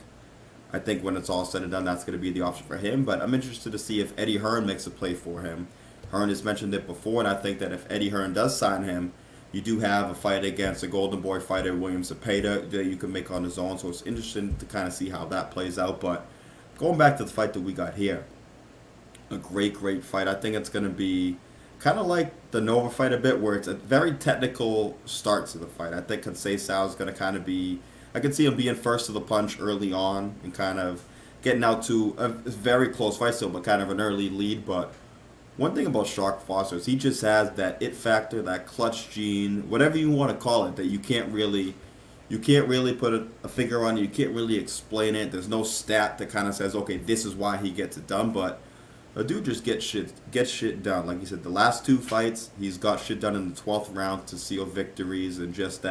I think when it's all said and done, that's going to be the option for him. But I'm interested to see if Eddie Hearn makes a play for him. Hearn has mentioned it before, and I think that if Eddie Hearn does sign him, you do have a fight against a Golden Boy fighter, William Zepeda, that you can make on his own. So it's interesting to kind of see how that plays out. But going back to the fight that we got here, a great, great fight. I think it's going to be kind of like the Nova fight a bit, where it's a very technical start to the fight. I think Conceição is going to kind of be. I could see him being first to the punch early on and kind of getting out to a very close fight still, but kind of an early lead. But one thing about Shark Foster is he just has that it factor, that clutch gene, whatever you want to call it, that you can't really put a figure on. You can't really explain it. There's no stat that kind of says, okay, this is why he gets it done. But a dude just gets shit done. Like you said, the last two fights, he's got shit done in the 12th round to seal victories, and just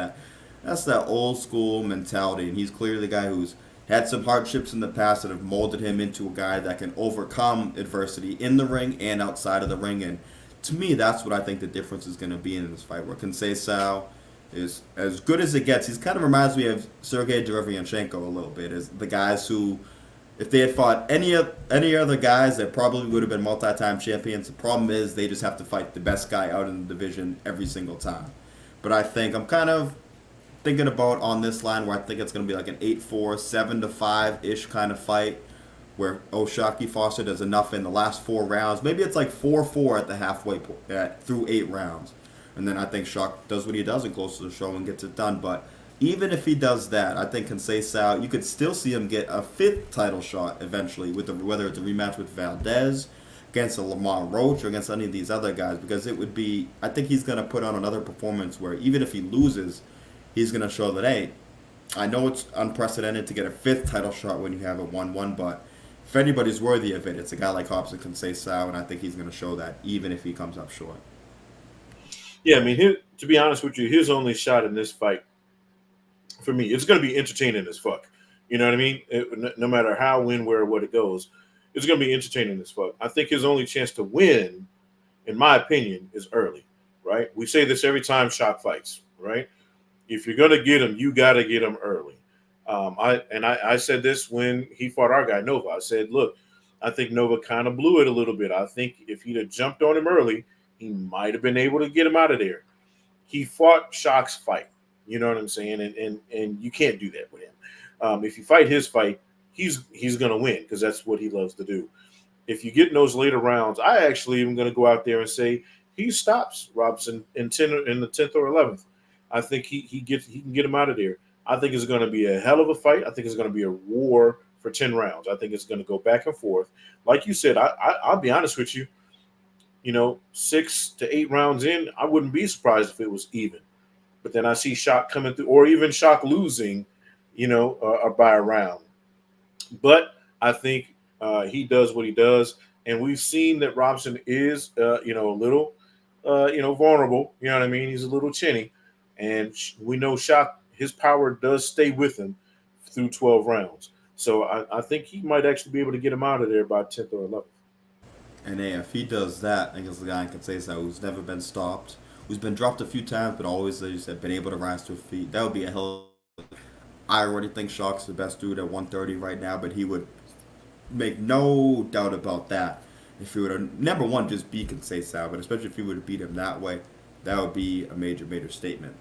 that's that old school mentality. And he's clearly the guy who's had some hardships in the past that have molded him into a guy that can overcome adversity in the ring and outside of the ring. And to me, that's what I think the difference is going to be in this fight. Where Conceição is as good as it gets. He kind of reminds me of Sergey Derevyanchenko a little bit. As the guys who, if they had fought any other guys, they probably would have been multi-time champions. The problem is they just have to fight the best guy out in the division every single time. But I think I'm kind of thinking about on this line where I think it's going to be like an 8-4, 7-5-ish kind of fight where Oshaki Foster does enough in the last 4 rounds. Maybe it's like 4-4 at the halfway point, through 8 rounds. And then I think Shock does what he does and goes to the show and gets it done. But even if he does that, I think Conceição, you could still see him get a 5th title shot eventually, whether it's a rematch with Valdez, against a Lamar Roach, or against any of these other guys, because it would be, I think he's going to put on another performance where even if he loses, he's going to show that, hey, I know it's unprecedented to get a 5th title shot when you have a 1-1, but if anybody's worthy of it, it's a guy like Robson Conceição, and I think he's going to show that even if he comes up short. Yeah, I mean, to be honest with you, his only shot in this fight, for me, it's going to be entertaining as fuck. You know what I mean? No matter how, when, where, what it goes, it's going to be entertaining as fuck. I think his only chance to win, in my opinion, is early, right? We say this every time Shock fights, right? If you're going to get him, you got to get him early. I said this when he fought our guy, Nova. I said, look, I think Nova kind of blew it a little bit. I think if he'd have jumped on him early, he might have been able to get him out of there. He fought Shock's fight. You know what I'm saying? And you can't do that with him. If you fight his fight, he's going to win because that's what he loves to do. If you get in those later rounds, I actually am going to go out there and say he stops Robson in the 10th or 11th. I think he can get him out of there. I think it's going to be a hell of a fight. I think it's going to be a war for 10 rounds. I think it's going to go back and forth. Like you said, I'll be honest with you. 6 to 8 rounds in, I wouldn't be surprised if it was even. But then I see Shock coming through, or even Shock losing or by a round. But I think he does what he does, and we've seen that Robson is, a little, vulnerable. You know what I mean? He's a little chinny, and we know shot his power does stay with him through 12 rounds. So I think he might actually be able to get him out of there by 10th or 11th. And hey, if he does that against the guy in Kansas who's never been stopped, who's been dropped a few times, but always, as you said, been able to rise to his feet, that would be a hell. I already think Shock's the best dude at 130 right now, but he would make no doubt about that. If he were to, number one, just beat Conceição, but especially if he were to beat him that way, that would be a major, major statement.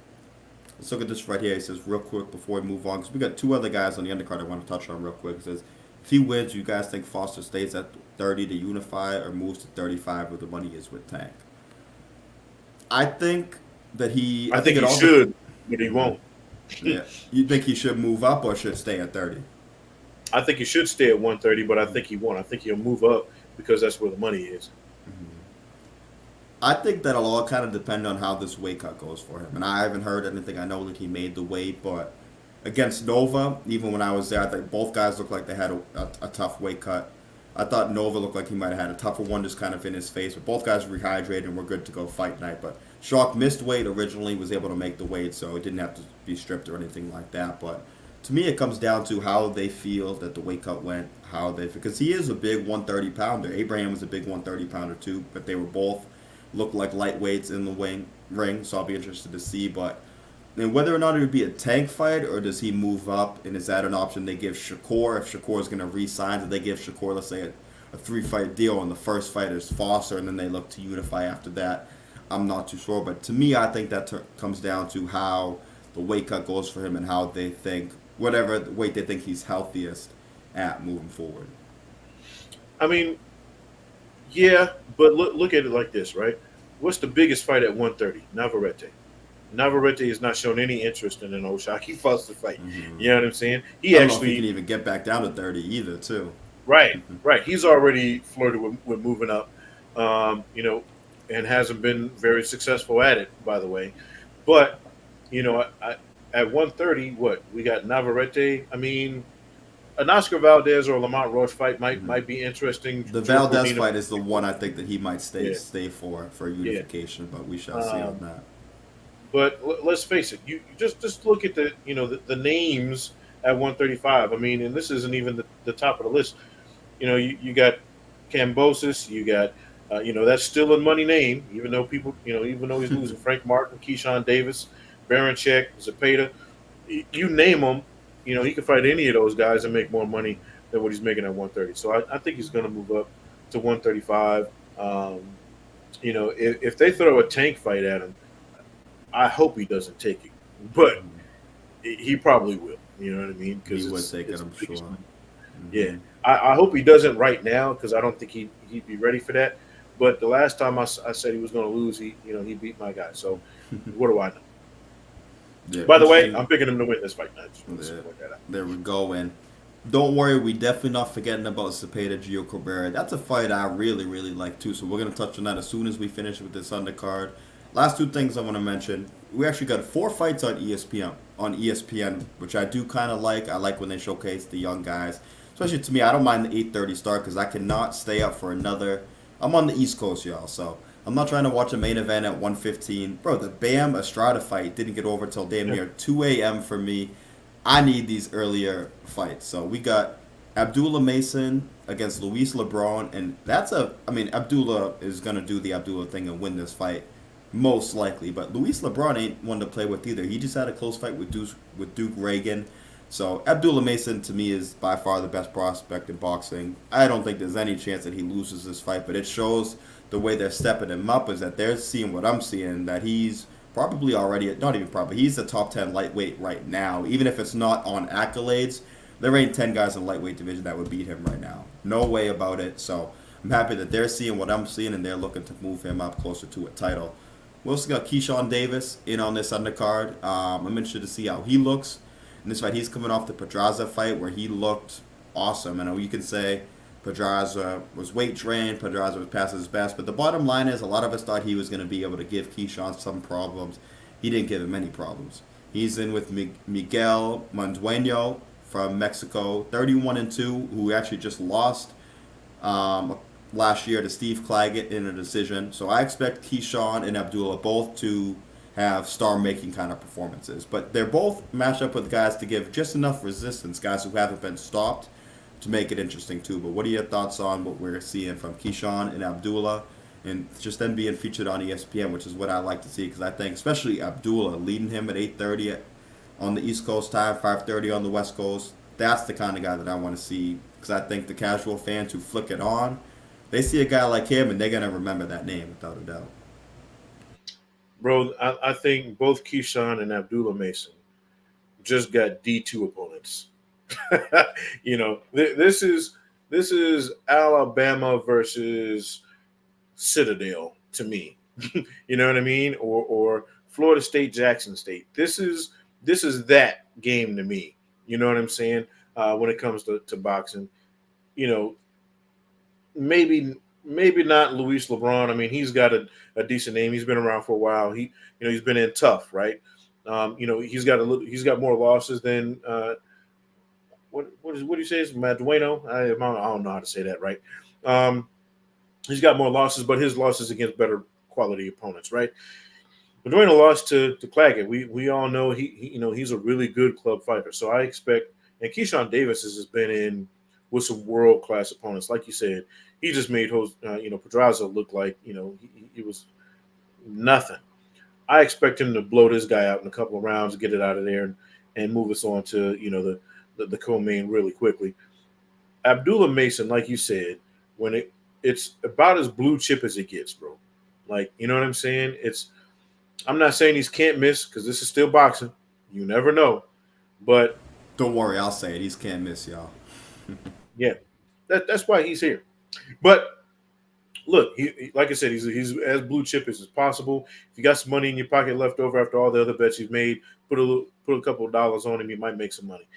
Let's look at this right here. He says, real quick before we move on, because we got two other guys on the undercard I want to touch on real quick. He says, if he wins, you guys think Foster stays at 30 to unify or moves to 35 where the money is with Tank? I think that he. I think he also should, but he won't. Yeah. You think he should move up or should stay at 30? I think he should stay at 130, but I think he won't. I think he'll move up because that's where the money is. I think that'll all kind of depend on how this weight cut goes for him. And I haven't heard anything. I know that he made the weight, but against Nova, even when I was there, I think both guys looked like they had a tough weight cut. I thought Nova looked like he might have had a tougher one just kind of in his face, but both guys rehydrated and were good to go fight night. But Shock missed weight originally, was able to make the weight, so it didn't have to be stripped or anything like that. But to me, it comes down to how they feel that the weight cut went, because he is a big 130 pounder. Abraham was a big 130 pounder too, but they were both looked like lightweights in the ring, so I'll be interested to see. But and whether or not it would be a Tank fight, or does he move up, and is that an option they give Shakur? If Shakur is going to re-sign, do they give Shakur, let's say, a 3-fight deal, and the first fight is Foster, and then they look to unify after that? I'm not too sure, but to me, I think that comes down to how the weight cut goes for him and how they think, whatever weight they think he's healthiest at moving forward. I mean, yeah, but look at it like this, right? What's the biggest fight at 130? Navarrete. Navarrete has not shown any interest in an Oshaki Foster fight. Mm-hmm. You know what I'm saying? I don't know if he can even get back down to 30 either, too. Right. He's already flirted with moving up, and hasn't been very successful at it, by the way. But, at 130, what? We got Navarrete. I mean, an Oscar Valdez or a Lamont Roche fight might be interesting. The Valdez fight is the one I think that he might stay for unification, but we shall see on that. But let's face it, you just look at the names at 135. I mean, and this isn't even the top of the list. You got Cambosis, you got that's still a money name, even though even though he's losing Frank Martin, Keyshawn Davis, Baranchek, Zepeda, you name them. He could fight any of those guys and make more money than what he's making at 130. So I think he's going to move up to 135. If they throw a Tank fight at him, I hope he doesn't take it, but he probably will. You know what I mean? Because he would take it, I'm sure. Yeah, I hope he doesn't right now because I don't think he'd be ready for that. But the last time I said he was going to lose, he beat my guy. So what do I know? Yeah, by the way, I'm picking him to win this fight. There we go. And don't worry, we definitely not forgetting about Zepeda, Gio Cabrera. That's a fight I really, really like too. So we're going to touch on that as soon as we finish with this undercard. Last two things I want to mention. We actually got 4 fights on ESPN, which I do kind of like. I like when they showcase the young guys. Especially to me, I don't mind the 8:30 start because I cannot stay up for another. I'm on the East Coast, y'all, so I'm not trying to watch a main event at 1:15. Bro, the Bam Estrada fight didn't get over till damn near 2 a.m. for me. I need these earlier fights. So we got Abdullah Mason against Luis Lebron, and Abdullah is going to do the Abdullah thing and win this fight. Most likely, but Luis Lebron ain't one to play with either. He just had a close fight with Duke Reagan. So Abdullah Mason to me is by far the best prospect in boxing. I don't think there's any chance that he loses this fight, but it shows the way they're stepping him up is that they're seeing what I'm seeing, that he's probably already, not even probably, he's the top 10 lightweight right now. Even if it's not on accolades, there ain't 10 guys in the lightweight division that would beat him right now. No way about it. So I'm happy that they're seeing what I'm seeing and they're looking to move him up closer to a title. We also got Keyshawn Davis in on this undercard. I'm interested to see how he looks in this fight. He's coming off the Pedraza fight where he looked awesome. I know you can say Pedraza was weight trained, Pedraza was past his best, but the bottom line is a lot of us thought he was going to be able to give Keyshawn some problems. He didn't give him any problems. He's in with Miguel Mandueño from Mexico, 31-2, who actually just lost um, last year to Steve Claggett in a decision. So I expect Keyshawn and Abdullah both to have star-making kind of performances. But they're both matched up with guys to give just enough resistance, guys who haven't been stopped, to make it interesting too. But what are your thoughts on what we're seeing from Keyshawn and Abdullah, and just then being featured on ESPN, which is what I like to see because I think especially Abdullah leading him at 8:30 on the East Coast time, 5:30 on the West Coast. That's the kind of guy that I want to see because I think the casual fans who flick it on, they see a guy like him and they're gonna remember that name without a doubt. Bro, I think both Keyshawn and Abdullah Mason just got D2 opponents. This is Alabama versus Citadel to me. You know what I mean? Or Florida State, Jackson State. This is that game to me. You know what I'm saying? When it comes to boxing, you know, maybe not Luis LeBron. I mean, he's got a decent name. He's been around for a while. He's been in tough, right? He's got more losses than what do you say? Is Madueno? I don't know how to say that right. Um, he's got more losses, but his losses against better quality opponents, right? Madueno lost to Claggett. We all know he's a really good club fighter. So I expect, and Keyshawn Davis has been in with some world class opponents, like you said. He just made Pedraza look like he was nothing. I expect him to blow this guy out in a couple of rounds, get it out of there, and move us on to the co-main really quickly. Abdullah Mason, like you said, when it's about as blue chip as it gets, bro. Like, you know what I'm saying? I'm not saying he's can't miss because this is still boxing. You never know, but Don't worry, I'll say it. He's can't miss, y'all. yeah, that's why he's here. But look, like I said, he's as blue chip as possible. If you got some money in your pocket left over after all the other bets you've made, put a couple of dollars on him, you might make some money.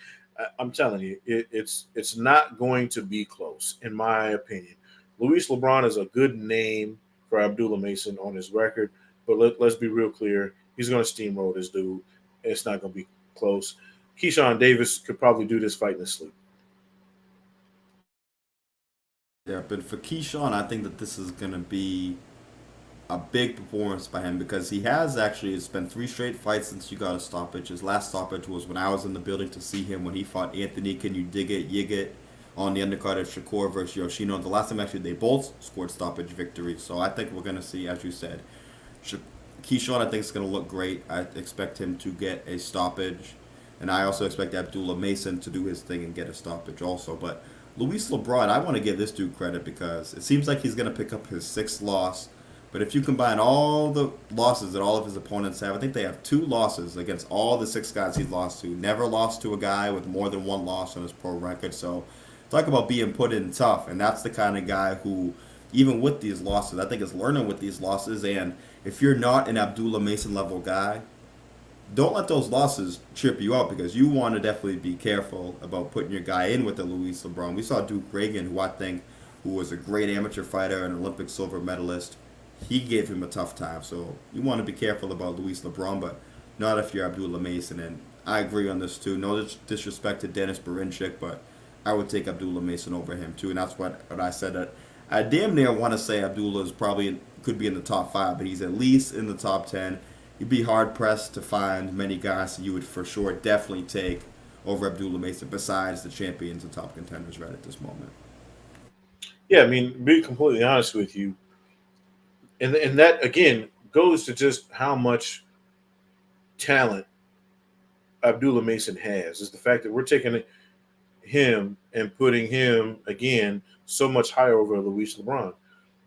I'm telling you, it's not going to be close, in my opinion. Luis LeBron is a good name for Abdullah Mason on his record, but let's be real clear. He's going to steamroll this dude. It's not going to be close. Keyshawn Davis could probably do this fight in his sleep. Yeah, but for Keyshawn, I think that this is going to be a big performance by him because he has actually, it's been 3 straight fights since you got a stoppage. His last stoppage was when I was in the building to see him when he fought Anthony Can You Dig It Yigit on the undercard of Shakur versus Yoshino. The last time actually they both scored stoppage victories. So I think we're going to see, as you said, Keyshawn I think is going to look great. I expect him to get a stoppage. And I also expect Abdullah Mason to do his thing and get a stoppage also. But Luis LeBron, I want to give this dude credit because it seems like he's going to pick up his 6th loss. But if you combine all the losses that all of his opponents have, I think they have 2 losses against all the 6 guys he's lost to. Never lost to a guy with more than 1 loss on his pro record. So talk about being put in tough. And that's the kind of guy who, even with these losses, I think is learning with these losses. And if you're not an Abdullah Mason level guy, don't let those losses trip you out because you want to definitely be careful about putting your guy in with the Luis LeBron. We saw Duke Reagan, who was a great amateur fighter and Olympic silver medalist. He gave him a tough time. So you want to be careful about Luis LeBron, but not if you're Abdullah Mason. And I agree on this too. No disrespect to Dennis Berinchik, but I would take Abdullah Mason over him too. And that's what I said. That I damn near want to say Abdullah is probably could be in the top 5, but he's at least in the top 10. You'd be hard pressed to find many guys that you would for sure definitely take over Abdullah Mason besides the champions and top contenders right at this moment. Yeah, I mean, be completely honest with you, and that again goes to just how much talent Abdullah Mason has. Is the fact that we're taking him and putting him again so much higher over Luis LeBron.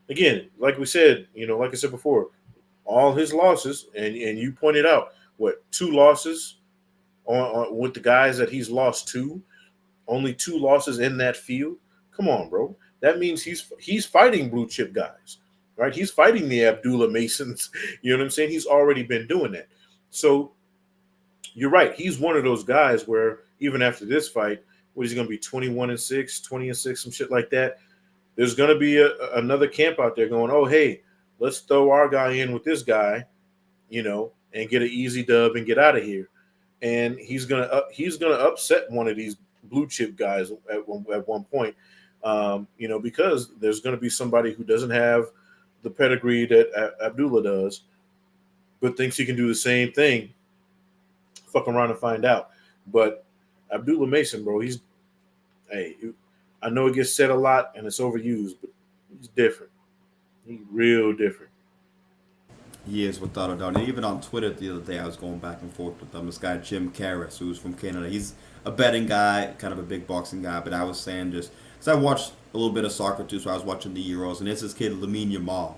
Again, like we said, like I said before, all his losses, and you pointed out what 2 losses on with the guys that he's lost to, only 2 losses in that field. Come on, bro. That means he's fighting blue chip guys, right? He's fighting the Abdullah Masons. You know what I'm saying? He's already been doing that. So you're right. He's one of those guys where even after this fight, what is he going to be 21-6, 20-6, some shit like that? There's going to be another camp out there going, oh, hey, let's throw our guy in with this guy, and get an easy dub and get out of here. and he's gonna upset one of these blue chip guys at one point. Because there's gonna be somebody who doesn't have the pedigree that Abdullah does, but thinks he can do the same thing. Fuck around and find out. But Abdullah Mason, bro, hey, I know it gets said a lot and it's overused, but he's different. He's real different. He is without a doubt. And even on Twitter the other day, I was going back and forth with them. This guy Jim Karras, who's from Canada. He's a betting guy, kind of a big boxing guy. But I was saying just because I watched a little bit of soccer too, so I was watching the Euros, and it's this kid Lamine Yamal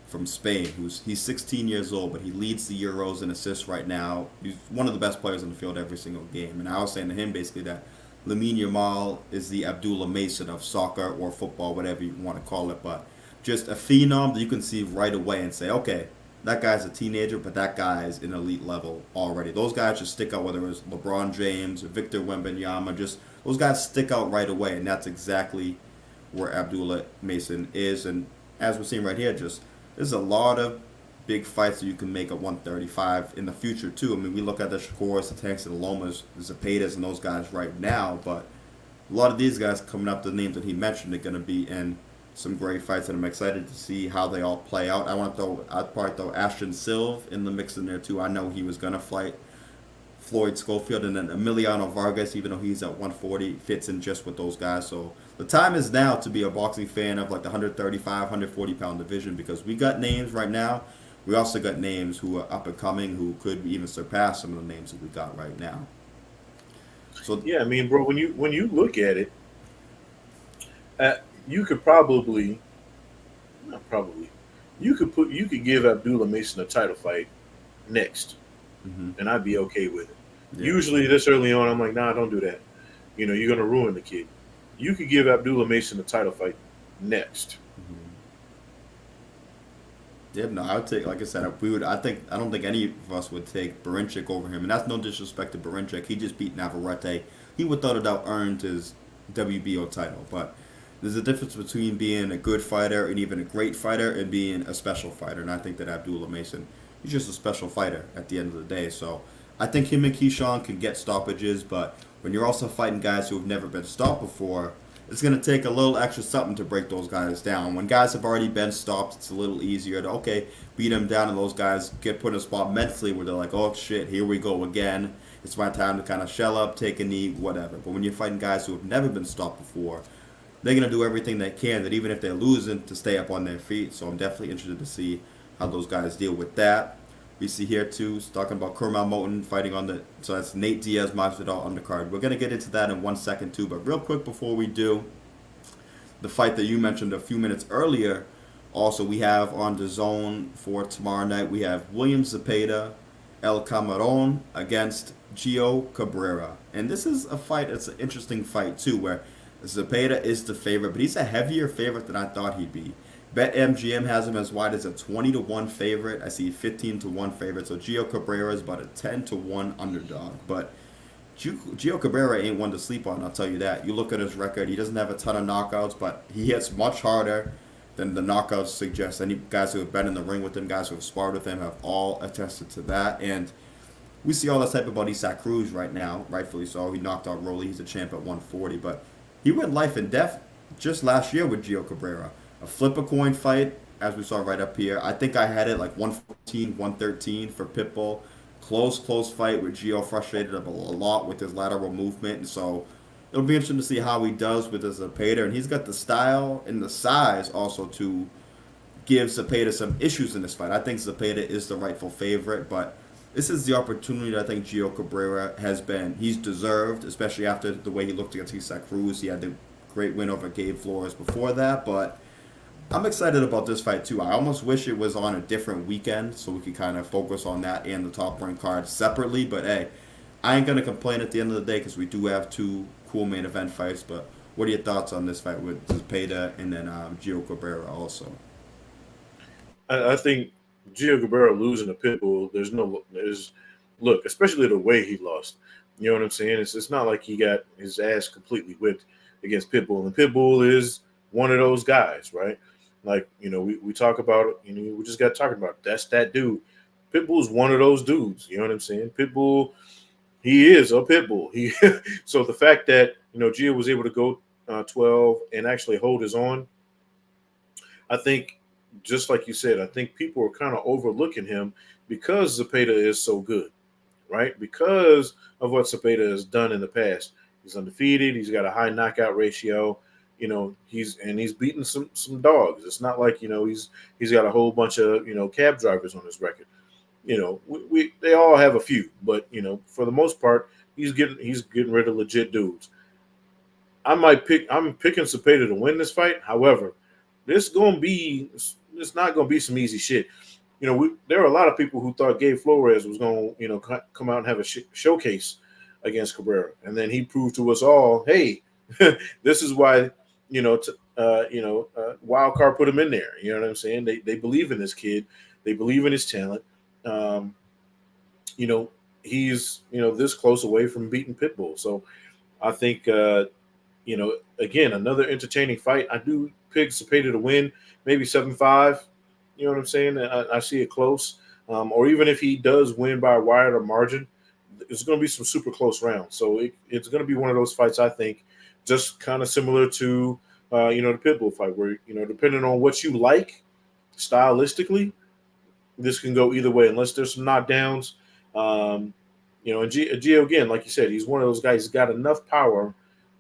from Spain, he's 16 years old, but he leads the Euros in assists right now. He's one of the best players in the field every single game. And I was saying to him basically that Lamine Yamal is the Abdullah Mason of soccer or football, whatever you want to call it, but just a phenom that you can see right away and say, okay, that guy's a teenager, but that guy is an elite level already. Those guys just stick out, whether it's LeBron James, Victor Wembanyama, just those guys stick out right away, and that's exactly where Abdullah Mason is. And as we're seeing right here, just there's a lot of big fights that you can make at 135 in the future too. I mean, we look at the Shakurs, the Tanks, and the Lomas, the Zepedas, and those guys right now, but a lot of these guys coming up, the names that he mentioned, are going to be in some great fights, and I'm excited to see how they all play out. I'd probably throw Ashton Silva in the mix in there too. I know he was going to fight Floyd Schofield, and then Emiliano Vargas, even though he's at 140, fits in just with those guys. So the time is now to be a boxing fan of like the 135, 140 pound division, because we got names right now. We also got names who are up and coming who could even surpass some of the names that we got right now. So Yeah, I mean, bro, when you look at it, you could probably not probably you could give Abdullah Mason a title fight next, hmm and I'd be okay with it. yeah. Usually, this early on, I'm like, nah, don't do that. You're gonna ruin the kid. You could give Abdullah Mason a title fight next. hmm Yeah, no, I would take, like I said, we would. I don't think any of us would take Barincic over him, and that's no disrespect to Barincic. He just beat Navarrete. He without a doubt earned his WBO title, but there's a difference between being a good fighter and even a great fighter and being a special fighter. And I think that Abdullah Mason, he's just a special fighter at the end of the day. So I think him and Keyshawn can get stoppages, but when you're also fighting guys who have never been stopped before, it's going to take a little extra something to break those guys down. When guys have already been stopped, it's a little easier to, okay, beat them down, and those guys get put in a spot mentally where they're like, oh shit, here we go again. It's my time to kind of shell up, take a knee, whatever. But when you're fighting guys who have never been stopped before, they're going to do everything they can, that even if they're losing, to stay up on their feet. So I'm definitely interested to see how those guys deal with that. We see here too, talking about Kurmal Moten fighting on the, so that's Nate Diaz, Masvidal undercard. We're going to get into that in 1 second too, but real quick before we do, the fight that you mentioned a few minutes earlier, also we have on the zone for tomorrow night, we have William Zepeda, El Camarón against Gio Cabrera. And this is a fight, it's an interesting fight too, where Zepeda is the favorite, but he's a heavier favorite than I thought he'd be. BetMGM has him as wide as a 20-1 favorite. I see 15-1 favorite. So Gio Cabrera is about a 10-1 underdog. But Gio Cabrera ain't one to sleep on, I'll tell you that. You look at his record, he doesn't have a ton of knockouts, but he hits much harder than the knockouts suggest. Any guys who have been in the ring with him, guys who have sparred with him, have all attested to that. And we see all this type about Isaac Cruz right now, rightfully so. He knocked out Rolly. He's a champ at 140, but he went life and death just last year with Gio Cabrera. A flip a coin fight, as we saw right up here. I think I had it like 114, 113 for Pitbull. Close fight with Gio, frustrated him a lot with his lateral movement. And so it'll be interesting to see how he does with his Zepeda. And he's got the style and the size also to give Zepeda some issues in this fight. I think Zepeda is the rightful favorite, but this is the opportunity that I think Gio Cabrera he's deserved, especially after the way he looked against Isaac Cruz. He had the great win over Gabe Flores before that, but I'm excited about this fight too. I almost wish it was on a different weekend so we could kind of focus on that and the top rank card separately, but hey, I ain't going to complain at the end of the day because we do have two cool main event fights, but what are your thoughts on this fight with Zepeda and then Gio Cabrera also? I think Gio Cabrera losing to Pitbull, there's look, especially the way he lost. You know what I'm saying? It's not like he got his ass completely whipped against Pitbull, and Pitbull is one of those guys, right? Like, we talk about it, we just got talking about it. That's that dude. Pitbull's one of those dudes. You know what I'm saying? Pitbull He is a pit bull. He so the fact that Gio was able to go 12 and actually hold his own, I think, just like you said, I think people are kind of overlooking him because Zepeda is so good, right? Because of what Zepeda has done in the past. He's undefeated. He's got a high knockout ratio. He's beaten some dogs. It's not like he's got a whole bunch of cab drivers on his record. We they all have a few, but for the most part, he's getting rid of legit dudes. I'm picking Cepeda to win this fight. However, it's not gonna be some easy shit. There are a lot of people who thought Gabe Flores was going to come out and have a showcase against Cabrera, and then he proved to us all, hey, this is why Wild Card put him in there. You know what I'm saying? They believe in this kid, they believe in his talent. Um, you know, he's this close away from beating Pitbull, so I think again, another entertaining fight. I do pick Cepeda to win, maybe 7-5. You know what I'm saying? I see it close. Or even if he does win by a wide or margin, it's going to be some super close rounds. So it's going to be one of those fights, I think, just kind of similar to, the Pitbull fight, where, depending on what you like stylistically, this can go either way, unless there's some knockdowns. And Gio, again, like you said, he's one of those guys who's got enough power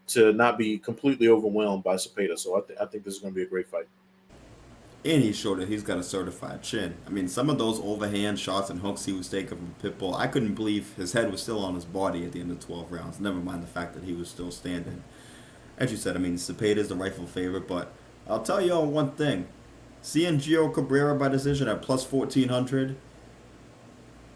to not be completely overwhelmed by Cepeda. So I think this is going to be a great fight. And he showed that he's got a certified chin. I mean, some of those overhand shots and hooks he was taking from Pitbull, I couldn't believe his head was still on his body at the end of 12 rounds. Never mind the fact that he was still standing. As you said, I mean, Cepeda is the rightful favorite, but I'll tell you all one thing. Seeing Gio Cabrera by decision at plus 1400,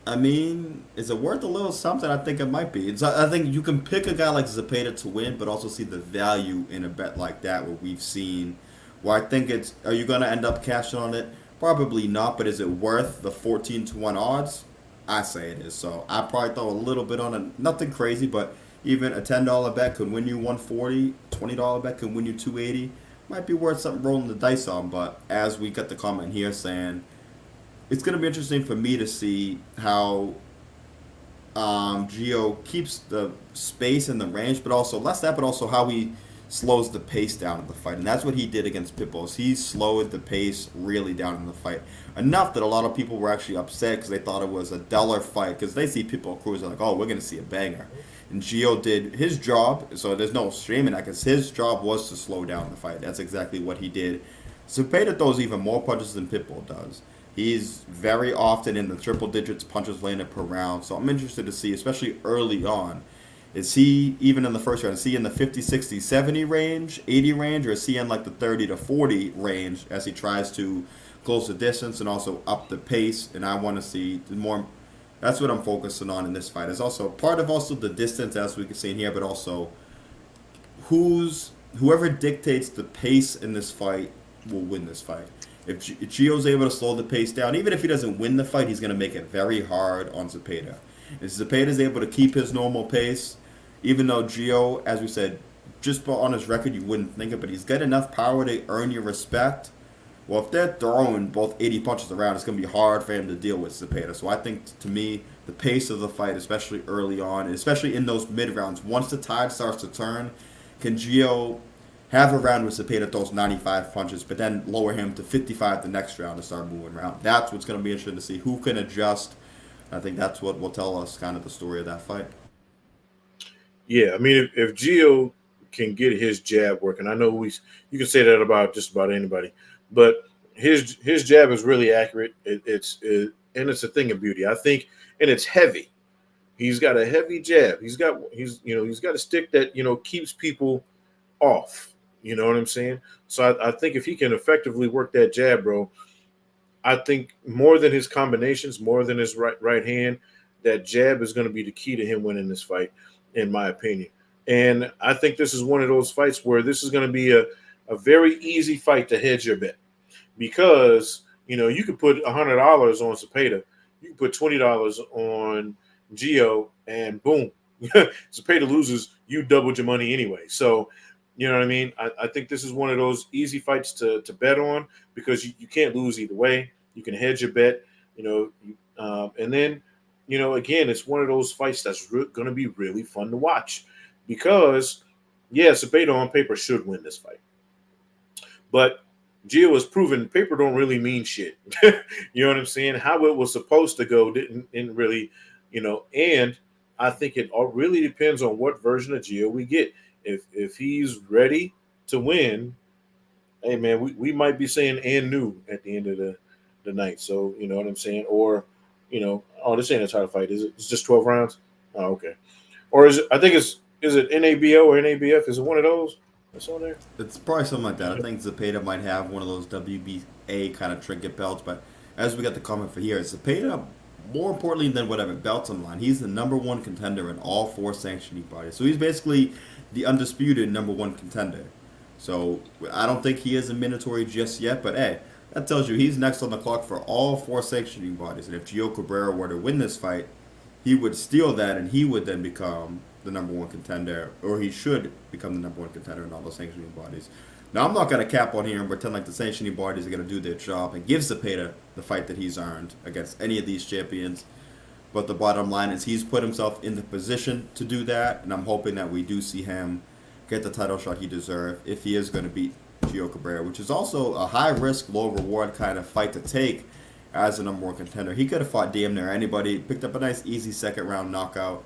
I mean, is it worth a little something? I think it might be. I think you can pick a guy like Zepeda to win, but also see the value in a bet like that, where we've seen. Where I think are you going to end up cashing on it? Probably not, but is it worth the 14-1 odds? I say it is. So I probably throw a little bit on it. Nothing crazy, but even a $10 bet could win you 140. $20 bet could win you 280. Might be worth something rolling the dice on. But as we get the comment here saying, it's going to be interesting for me to see how Gio keeps the space and the range, but also less that, but also how he slows the pace down of the fight. And that's what he did against Pitbull. He slowed the pace really down in the fight. Enough that a lot of people were actually upset because they thought it was a duller fight, because they see Pitbull cruising like, oh, we're going to see a banger. And Gio did his job, so there's no shame in that, because his job was to slow down the fight. That's exactly what he did. Zepeda throws even more punches than Pitbull does. He's very often in the triple digits punches landed per round. So I'm interested to see, especially early on, is he, even in the first round, is he in the 50, 60, 70 range, 80 range, or is he in like the 30 to 40 range as he tries to close the distance and also up the pace? And I want to see more. That's what I'm focusing on in this fight. It's also part of also the distance, as we can see in here, but also whoever dictates the pace in this fight will win this fight. If Gio's able to slow the pace down, even if he doesn't win the fight, he's going to make it very hard on Zepeda. If Zepeda is able to keep his normal pace, even though Gio, as we said, just on his record, you wouldn't think it, but he's got enough power to earn your respect. Well, if they're throwing both 80 punches around, it's going to be hard for him to deal with Zepeda. So I think, to me, the pace of the fight, especially early on, especially in those mid-rounds, once the tide starts to turn, can Gio have a round with Zepeda throws 95 punches, but then lower him to 55 the next round and start moving around? That's what's going to be interesting to see. Who can adjust? I think that's what will tell us kind of the story of that fight. Yeah, I mean, if Gio can get his jab working, I know you can say that about just about anybody, but his jab is really accurate. And it's a thing of beauty, I think, and it's heavy. He's got a heavy jab. He's got a stick that keeps people off. You know what I'm saying? So I think if he can effectively work that jab, bro, I think more than his combinations, more than his right hand, that jab is going to be the key to him winning this fight, in my opinion. And I think this is one of those fights where this is going to be a very easy fight to hedge your bet, because you could put $100 on Zepeda, you can put $20 on Gio, and boom, Zepeda loses, you doubled your money anyway. So you know what I mean? I think this is one of those easy fights to bet on, because you can't lose either way. You can hedge your bet, and then again, it's one of those fights that's going to be really fun to watch because, yeah, Zepeda on paper should win this fight, but Gio has proven paper don't really mean shit. You know what I'm saying? How it was supposed to go didn't really, and I think it all really depends on what version of Gio we get. If he's ready to win, hey man, we might be saying and new at the end of the night. So you know what I'm saying? Or, oh, this ain't a title fight, is it? It's just 12 rounds. Oh, okay. Or is it? I think is it NABO or NABF? Is it one of those that's on there? It's probably something like that. I think Zepeda might have one of those WBA kind of trinket belts, but as we got the comment for here, Zepeda, more importantly than whatever belts on the line, he's the number one contender in all four sanctioning bodies. So he's basically the undisputed number one contender. So I don't think he is a mandatory just yet, but hey, that tells you he's next on the clock for all four sanctioning bodies. And if Gio Cabrera were to win this fight, he would steal that, and he would then become the number one contender, or he should become the number one contender in all those sanctioning bodies. Now, I'm not going to cap on here and pretend like the sanctioning bodies are going to do their job and give Zepeda the fight that he's earned against any of these champions. But the bottom line is he's put himself in the position to do that, and I'm hoping that we do see him get the title shot he deserves if he is going to beat Gio Cabrera, which is also a high risk, low reward kind of fight to take as a number one contender. He could have fought damn near anybody, picked up a nice easy second round knockout,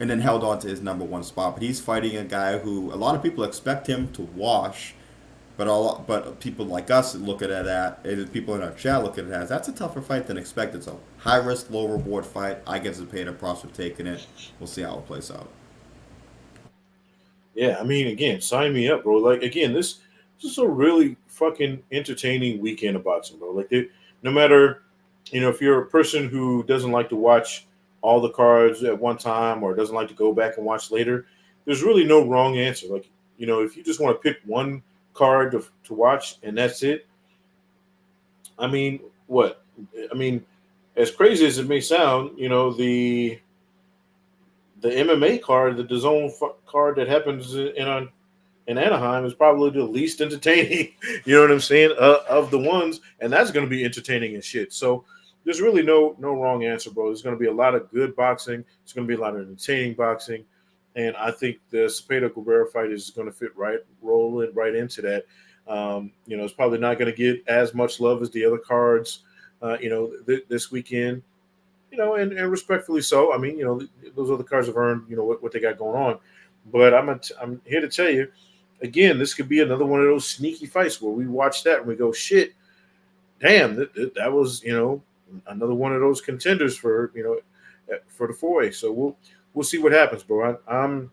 and then held on to his number one spot. But he's fighting a guy who a lot of people expect him to wash, but people like us look at it and people in our chat look at it as that's a tougher fight than expected. So high risk, low reward fight. I give Zepeda props for taking it. We'll see how it plays out. Yeah, I mean, again, sign me up, bro. Like, again, this is a really fucking entertaining weekend of boxing, bro. Like, no matter, if you're a person who doesn't like to watch all the cards at one time or doesn't like to go back and watch later, there's really no wrong answer. Like, if you just want to pick one card to watch and that's it, I mean, what? I mean, as crazy as it may sound, the MMA card, the zone card that happens in Anaheim is probably the least entertaining. You know what I'm saying? Of the ones, and that's going to be entertaining as shit. So there's really no wrong answer, bro. There's going to be a lot of good boxing. It's going to be a lot of entertaining boxing, and I think the Zepeda Cabrera fight is going to rolling right into that. It's probably not going to get as much love as the other cards, this weekend. And respectfully so. I mean, those other cards have earned, what they got going on. But I'm here to tell you, again, this could be another one of those sneaky fights where we watch that and we go, shit, damn, that was, another one of those contenders for, for the four-way. So we'll see what happens, bro. I'm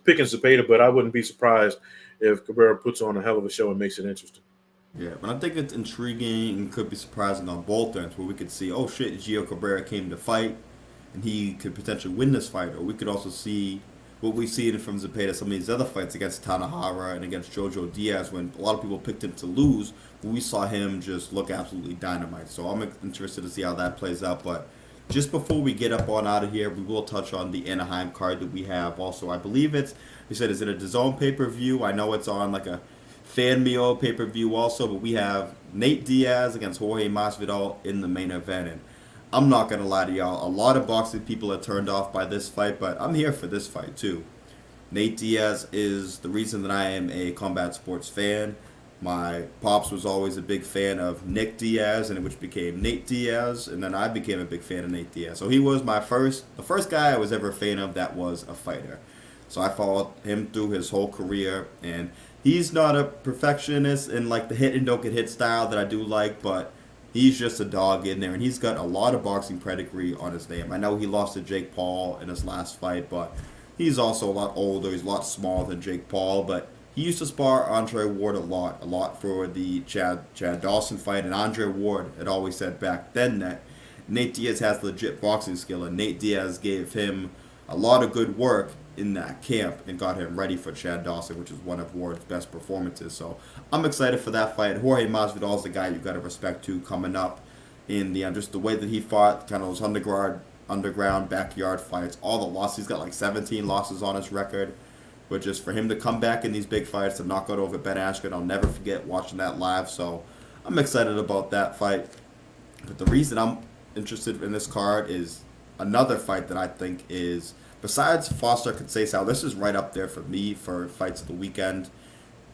picking Zepeda, but I wouldn't be surprised if Cabrera puts on a hell of a show and makes it interesting. Yeah, but I think it's intriguing and could be surprising on both ends, where we could see, oh shit, Gio Cabrera came to fight, and he could potentially win this fight, or we could also see what we've seen from Zepeda, some of these other fights against Tanahara and against Jojo Diaz, when a lot of people picked him to lose, but we saw him just look absolutely dynamite. So I'm interested to see how that plays out. But just before we get up on out of here, we will touch on the Anaheim card that we have. Also, I believe you said, is it a DAZN pay-per-view? I know it's on like a Fan Meal pay-per-view also, but we have Nate Diaz against Jorge Masvidal in the main event. And I'm not going to lie to y'all, a lot of boxing people are turned off by this fight, but I'm here for this fight too. Nate Diaz is the reason that I am a combat sports fan. My pops was always a big fan of Nick Diaz, and which became Nate Diaz, and then I became a big fan of Nate Diaz. So he was the first guy I was ever a fan of that was a fighter. So I followed him through his whole career, and he's not a perfectionist in like the hit and don't get hit style that I do like, but he's just a dog in there, and he's got a lot of boxing pedigree on his name. I know he lost to Jake Paul in his last fight, but he's also a lot older. He's a lot smaller than Jake Paul, but he used to spar Andre Ward a lot for the Chad Dawson fight, and Andre Ward had always said back then that Nate Diaz has legit boxing skill, and Nate Diaz gave him a lot of good work in that camp and got him ready for Chad Dawson, which is one of Ward's best performances. So I'm excited for that fight. Jorge Masvidal is the guy you got to respect to coming up in the just the way that he fought, kind of those underground backyard fights, all the losses. He's got like 17 losses on his record. But just for him to come back in these big fights to knock out over Ben Askren, I'll never forget watching that live. So I'm excited about that fight. But the reason I'm interested in this card is another fight that I think is, besides Foster Conceição, this is right up there for me for fights of the weekend.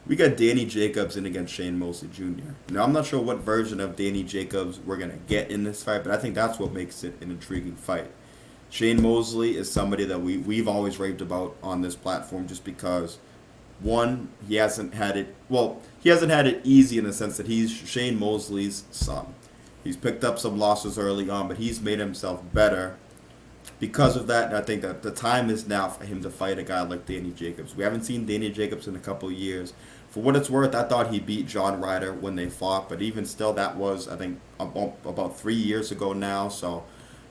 We got Danny Jacobs in against Shane Mosley Jr. Now, I'm not sure what version of Danny Jacobs we're going to get in this fight, but I think that's what makes it an intriguing fight. Shane Mosley is somebody that we've always raved about on this platform just because, one, he hasn't had it, well, he hasn't had it easy in the sense that he's Shane Mosley's son. He's picked up some losses early on, but he's made himself better because of that. I think that the time is now for him to fight a guy like Danny Jacobs. We haven't seen Danny Jacobs in a couple of years. For what it's worth, I thought he beat John Ryder when they fought, but even still, that was, I think, about 3 years ago now. So,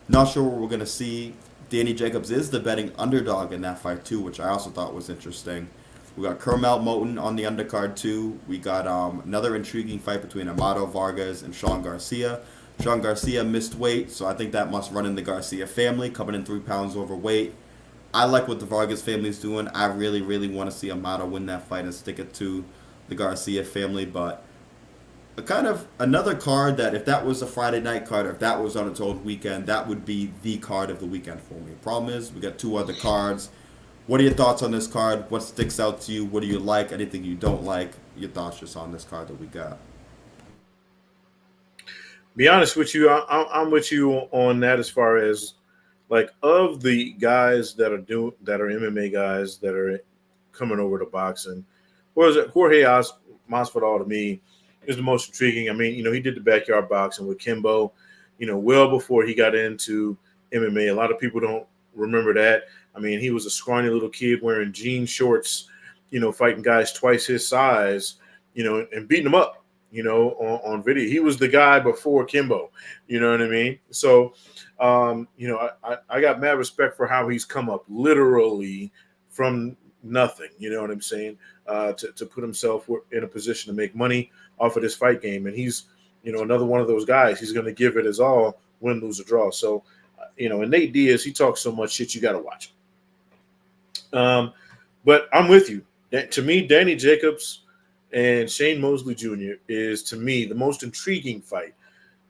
not sure what we're going to see. Danny Jacobs is the betting underdog in that fight, too, which I also thought was interesting. We got Kermel Moton on the undercard, too. We got another intriguing fight between Amado Vargas and Sean Garcia. Sean Garcia missed weight, so I think that must run in the Garcia family, coming in 3 pounds overweight. I like what the Vargas family is doing. I really, really want to see Amado win that fight and stick it to the Garcia family. But a kind of another card that if that was a Friday night card, or if that was on its own weekend, that would be the card of the weekend for me. Problem is, we got 2 other cards. What are your thoughts on this card? What sticks out to you? What do you like? Anything you don't like? Your thoughts just on this card that we got. Be honest with you, I'm with you on that as far as like of the guys that are MMA guys that are coming over to boxing. Or is it Masvidal to me is the most intriguing. I mean, he did the backyard boxing with Kimbo, well before he got into MMA. A lot of people don't remember that. I mean, he was a scrawny little kid wearing jean shorts, fighting guys twice his size, and beating them up, on video. He was the guy before Kimbo, you know what I mean? So, I got mad respect for how he's come up literally from nothing, you know what I'm saying, to put himself in a position to make money off of this fight game. And he's, another one of those guys. He's going to give it his all, win, lose, or draw. So, and Nate Diaz, he talks so much shit, you got to watch him. But I'm with you. To me, Danny Jacobs and Shane Mosley Jr. is, to me, the most intriguing fight.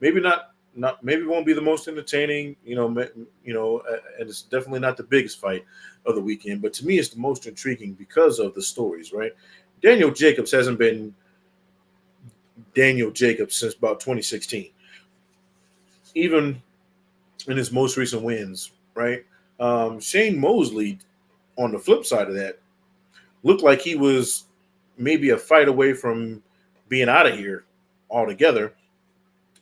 Maybe maybe won't be the most entertaining, and it's definitely not the biggest fight of the weekend. But to me, it's the most intriguing because of the stories, right? Daniel Jacobs hasn't been Daniel Jacobs since about 2016, even in his most recent wins, right? Shane Mosley, on the flip side of that, looked like he was maybe a fight away from being out of here altogether.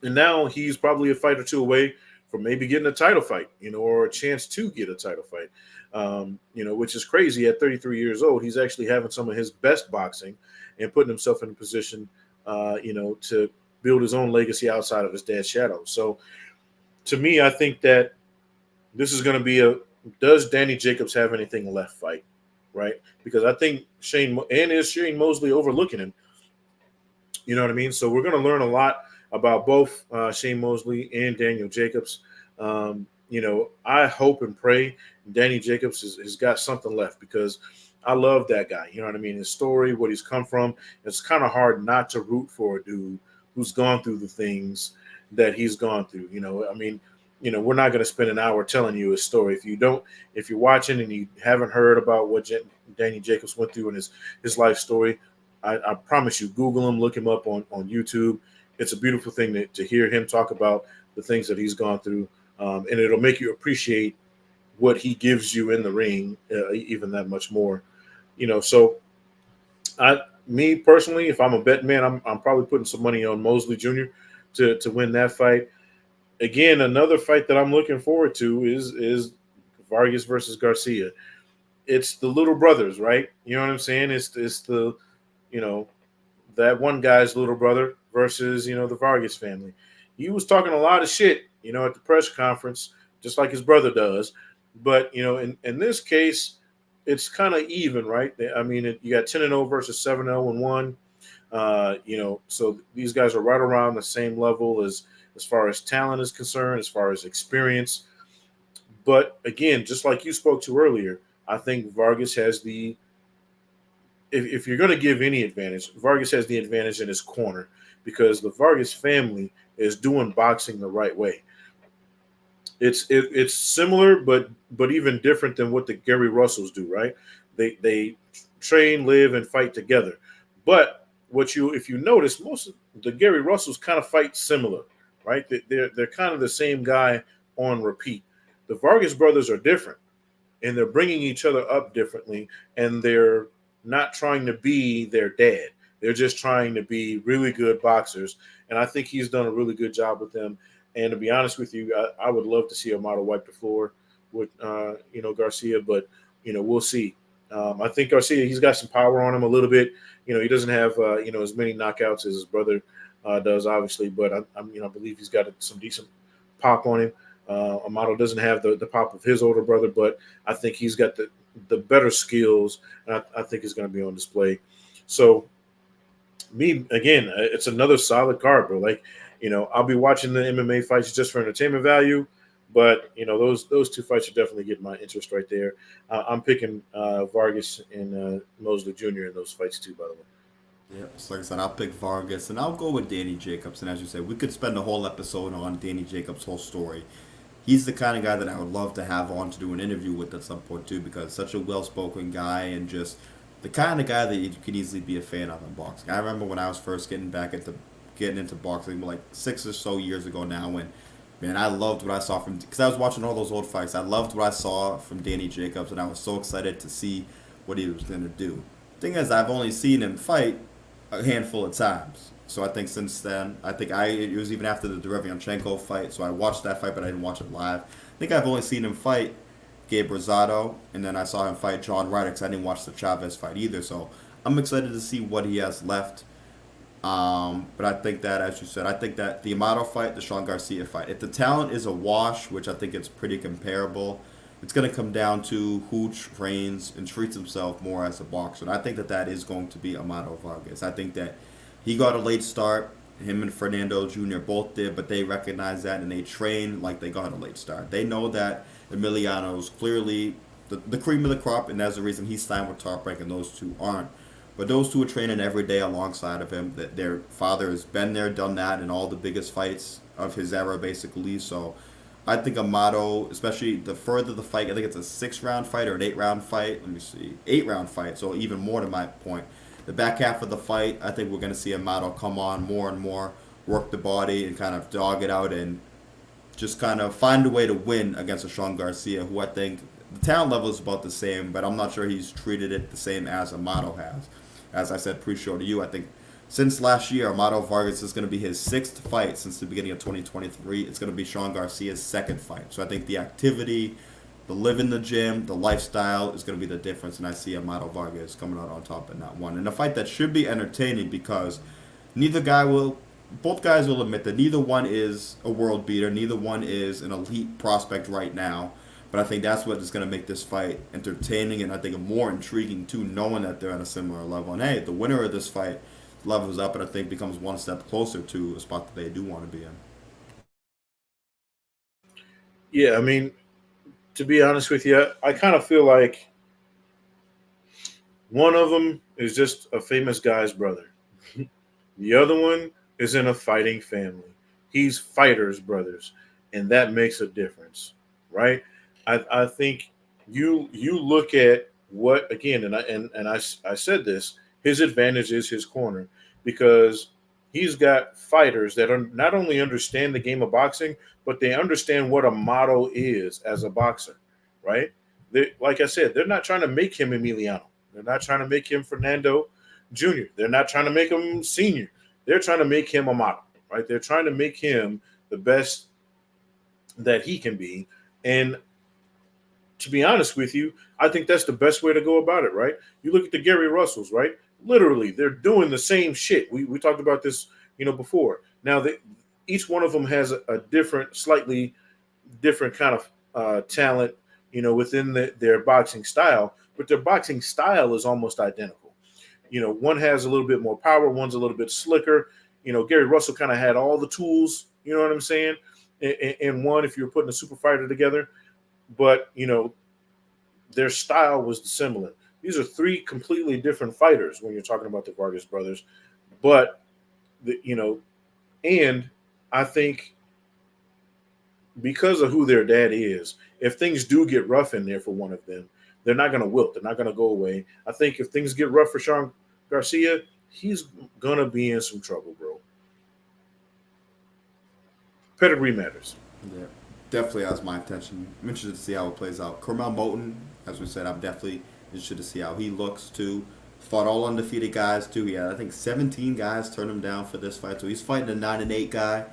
And now he's probably a fight or 2 away from maybe getting a title fight, or a chance to get a title fight, which is crazy. At 33 years old, he's actually having some of his best boxing and putting himself in a position, to build his own legacy outside of his dad's shadow. So to me, I think that this is going to be does Danny Jacobs have anything left fight, right? Because I think Shane Mosley overlooking him? You know what I mean? So we're going to learn a lot about both Shane Mosley and Daniel Jacobs. I hope and pray Danny Jacobs has got something left, because I love that guy. You know what I mean? His story, what he's come from. It's kind of hard not to root for a dude who's gone through the things that he's gone through. We're not going to spend an hour telling you his story. If you're watching and you haven't heard about what Danny Jacobs went through in his life story, I promise you, Google him, look him up on YouTube. It's a beautiful thing to hear him talk about the things that he's gone through, and it'll make you appreciate what he gives you in the ring even that much more. So me personally, if I'm a bet man, I'm probably putting some money on Mosley Jr. to win that fight. Again, another fight that I'm looking forward to is Vargas versus Garcia. It's the little brothers, right? You know what I'm saying? It's the, that one guy's little brother versus, the Vargas family. He was talking a lot of shit, at the press conference, just like his brother does. But, in this case, it's kind of even, right? I mean, you got 10-0 versus 7-0-1. So these guys are right around the same level as far as talent is concerned, as far as experience. But again, just like you spoke to earlier, I think Vargas has if you're going to give any advantage, Vargas has the advantage in his corner, because the Vargas family is doing boxing the right way. It's similar, but even different than what the Gary Russells do, right? They train, live, and fight together. But what you if you notice, most of the Gary Russells kind of fight similar, right? They're kind of the same guy on repeat. The Vargas brothers are different, and they're bringing each other up differently, and they're not trying to be their dad. They're just trying to be really good boxers, and I think he's done a really good job with them. And to be honest with you, I would love to see Amato wipe the floor with Garcia, but we'll see. I think Garcia, he's got some power on him a little bit. He doesn't have as many knockouts as his brother does, obviously, but I believe he's got some decent pop on him. Amato doesn't have the pop of his older brother, but I think he's got the better skills, and I think it's going to be on display. So, me again, it's another solid card, bro. Like, I'll be watching the MMA fights just for entertainment value, but those two fights are definitely getting my interest right there. I'm picking Vargas and Mosley Jr. in those fights too, by the way. Yeah, so like I said, I'll pick Vargas, and I'll go with Danny Jacobs. And as you said, we could spend a whole episode on Danny Jacobs' whole story. He's the kind of guy that I would love to have on to do an interview with at some point too, because such a well-spoken guy and just the kind of guy that you could easily be a fan of in boxing. I remember when I was first getting into boxing, like 6 or so years ago now, when man, I loved what I saw from because I was watching all those old fights. I loved what I saw from Danny Jacobs, and I was so excited to see what he was going to do. Thing is, I've only seen him fight a handful of times. So I think since then, it was even after the Derevianchenko fight. So I watched that fight, but I didn't watch it live. I think I've only seen him fight Gabe Rosado, and then I saw him fight John Ryder because I didn't watch the Chavez fight either. So I'm excited to see what he has left. But I think that, as you said, I think that the Amato fight, the Sean Garcia fight, if the talent is a wash, which I think it's pretty comparable, it's going to come down to who trains and treats himself more as a boxer. And I think that is going to be Amato Vargas. I think that he got a late start. Him and Fernando Jr. both did, but they recognize that and they train like they got a late start. They know that Emiliano's clearly the cream of the crop, and that's the reason he's signed with Top Rank and those two aren't. But those two are training every day alongside of him. That their father has been there, done that in all the biggest fights of his era, basically. So I think Amato, especially the further the fight, I think it's a 6-round fight or an 8-round fight. Let me see, 8-round fight. So even more to my point. The back half of the fight, I think we're going to see Amato come on more and more, work the body and kind of dog it out and just kind of find a way to win against a Sean Garcia, who I think the talent level is about the same, but I'm not sure he's treated it the same as Amato has. As I said pre-show to you, I think since last year, Amato Vargas is going to be his 6th fight since the beginning of 2023. It's going to be Sean Garcia's 2nd fight. So I think the activity, the live in the gym, the lifestyle is going to be the difference, and I see Amato Vargas coming out on top in that one. And a fight that should be entertaining because both guys will admit that neither one is a world beater, neither one is an elite prospect right now. But I think that's what is going to make this fight entertaining and I think more intriguing too, knowing that they're at a similar level. And hey, the winner of this fight levels up and I think becomes one step closer to a spot that they do want to be in. Yeah, I mean, to be honest with you, I kind of feel like one of them is just a famous guy's brother. The other one is in a fighting family. He's fighters' brothers, and that makes a difference, right? I think you look at what again, and I said this. His advantage is his corner because he's got fighters that are not only understand the game of boxing, but they understand what a motto is as a boxer, right? Like I said, they're not trying to make him Emiliano. They're not trying to make him Fernando Jr. They're not trying to make him Senior. They're trying to make him a model, right? They're trying to make him the best that he can be. And to be honest with you, I think that's the best way to go about it, right? You look at the Gary Russells, right? Literally, they're doing the same shit. We talked about this, before. Now, each one of them has a different, slightly different kind of talent, within their boxing style, but their boxing style is almost identical. One has a little bit more power, one's a little bit slicker. Gary Russell kind of had all the tools, you know what I'm saying? And one, if you're putting a super fighter together, but their style was similar. These are 3 completely different fighters when you're talking about the Vargas brothers, but and I think because of who their dad is, if things do get rough in there for one of them, they're not going to wilt. They're not going to go away. I think if things get rough for Sean Garcia, he's going to be in some trouble, bro. Pedigree matters. Yeah, definitely has my attention. I'm interested to see how it plays out. Cormel Moten, as we said, I'm definitely interested to see how he looks too. Fought all undefeated guys too. He had, I think, 17 guys turn him down for this fight. So he's fighting a 9-8 guy.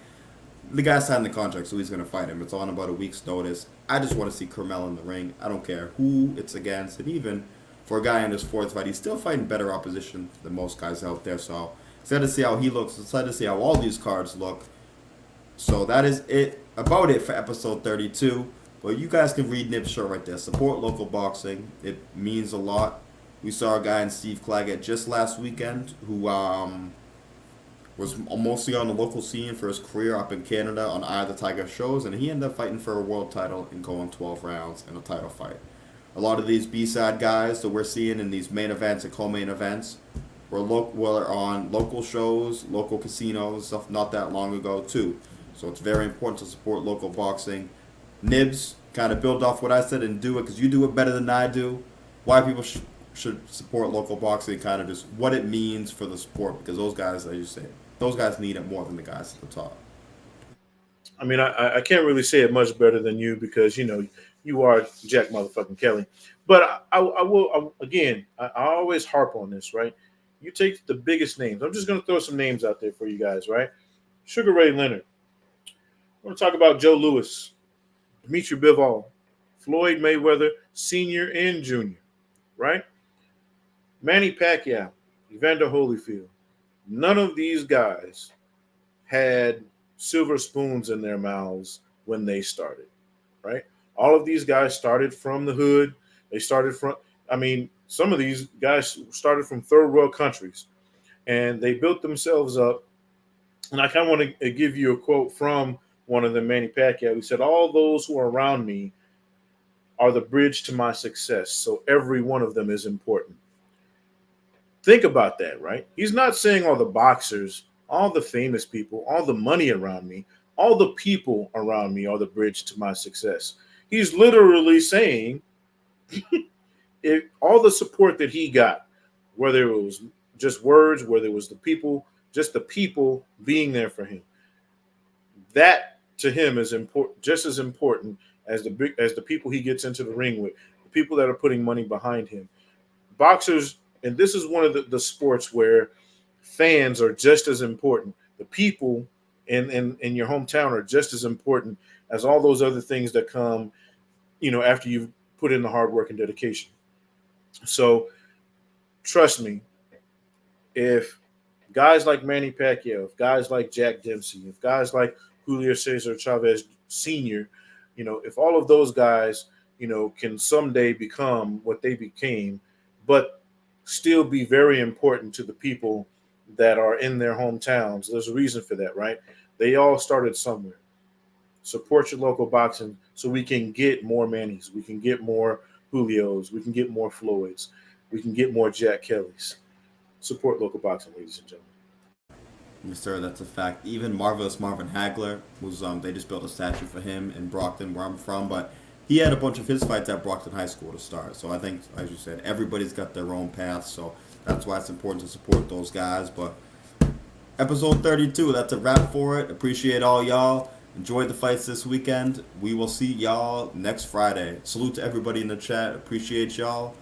The guy signed the contract, so he's going to fight him. It's on about a week's notice. I just want to see Cormel in the ring. I don't care who it's against. And even for a guy in his fourth fight, he's still fighting better opposition than most guys out there. So excited to see how he looks. Excited to see how all these cards look. So that is about it for episode 32. But you guys can read Nib's shirt right there. Support local boxing. It means a lot. We saw a guy in Steve Claggett just last weekend who was mostly on the local scene for his career up in Canada on Eye of the Tiger shows, and he ended up fighting for a world title and going 12 rounds in a title fight. A lot of these B-side guys that we're seeing in these main events and co-main events were on local shows, local casinos, stuff not that long ago too. So it's very important to support local boxing. Nibs, kind of build off what I said and do it because you do it better than I do. Why people should support local boxing, kind of just what it means for the sport, because those guys, as you say, those guys need it more than the guys at the top. I mean, I can't really say it much better than you because, you are Jack motherfucking Kelly. But I will, again, I always harp on this, right? You take the biggest names. I'm just going to throw some names out there for you guys, right? Sugar Ray Leonard. I want to talk about Joe Louis, Dimitri Bivol, Floyd Mayweather, Sr. and Jr., right? Manny Pacquiao, Evander Holyfield. None of these guys had silver spoons in their mouths when they started, right? All of these guys started from the hood. They started from, some of these guys started from third world countries, and they built themselves up. And I kind of want to give you a quote from one of them, Manny Pacquiao. He said, "All those who are around me are the bridge to my success, so every one of them is important." Think about that, right? He's not saying all the boxers, all the famous people, all the money around me, all the people around me are the bridge to my success. He's literally saying all the support that he got, whether it was just words, whether it was the people, just the people being there for him, that to him is important, just as important as the people he gets into the ring with, the people that are putting money behind him. Boxers, and this is one of the sports where fans are just as important. The people in your hometown are just as important as all those other things that come, after you've put in the hard work and dedication. So trust me, if guys like Manny Pacquiao, if guys like Jack Dempsey, if guys like Julio Cesar Chavez Sr., if all of those guys, can someday become what they became, but still be very important to the people that are in their hometowns. There's a reason for that, right? They all started somewhere. Support your local boxing so we can get more Mannys, we can get more Julios, we can get more Floyds, we can get more Jack Kellys. Support local boxing, ladies and gentlemen. Yes, sir, that's a fact. Even Marvelous Marvin Hagler was they just built a statue for him in Brockton, where I'm from, but he had a bunch of his fights at Brockton High School to start. So I think, as you said, everybody's got their own path. So that's why it's important to support those guys. But episode 32, that's a wrap for it. Appreciate all y'all. Enjoyed the fights this weekend. We will see y'all next Friday. Salute to everybody in the chat. Appreciate y'all.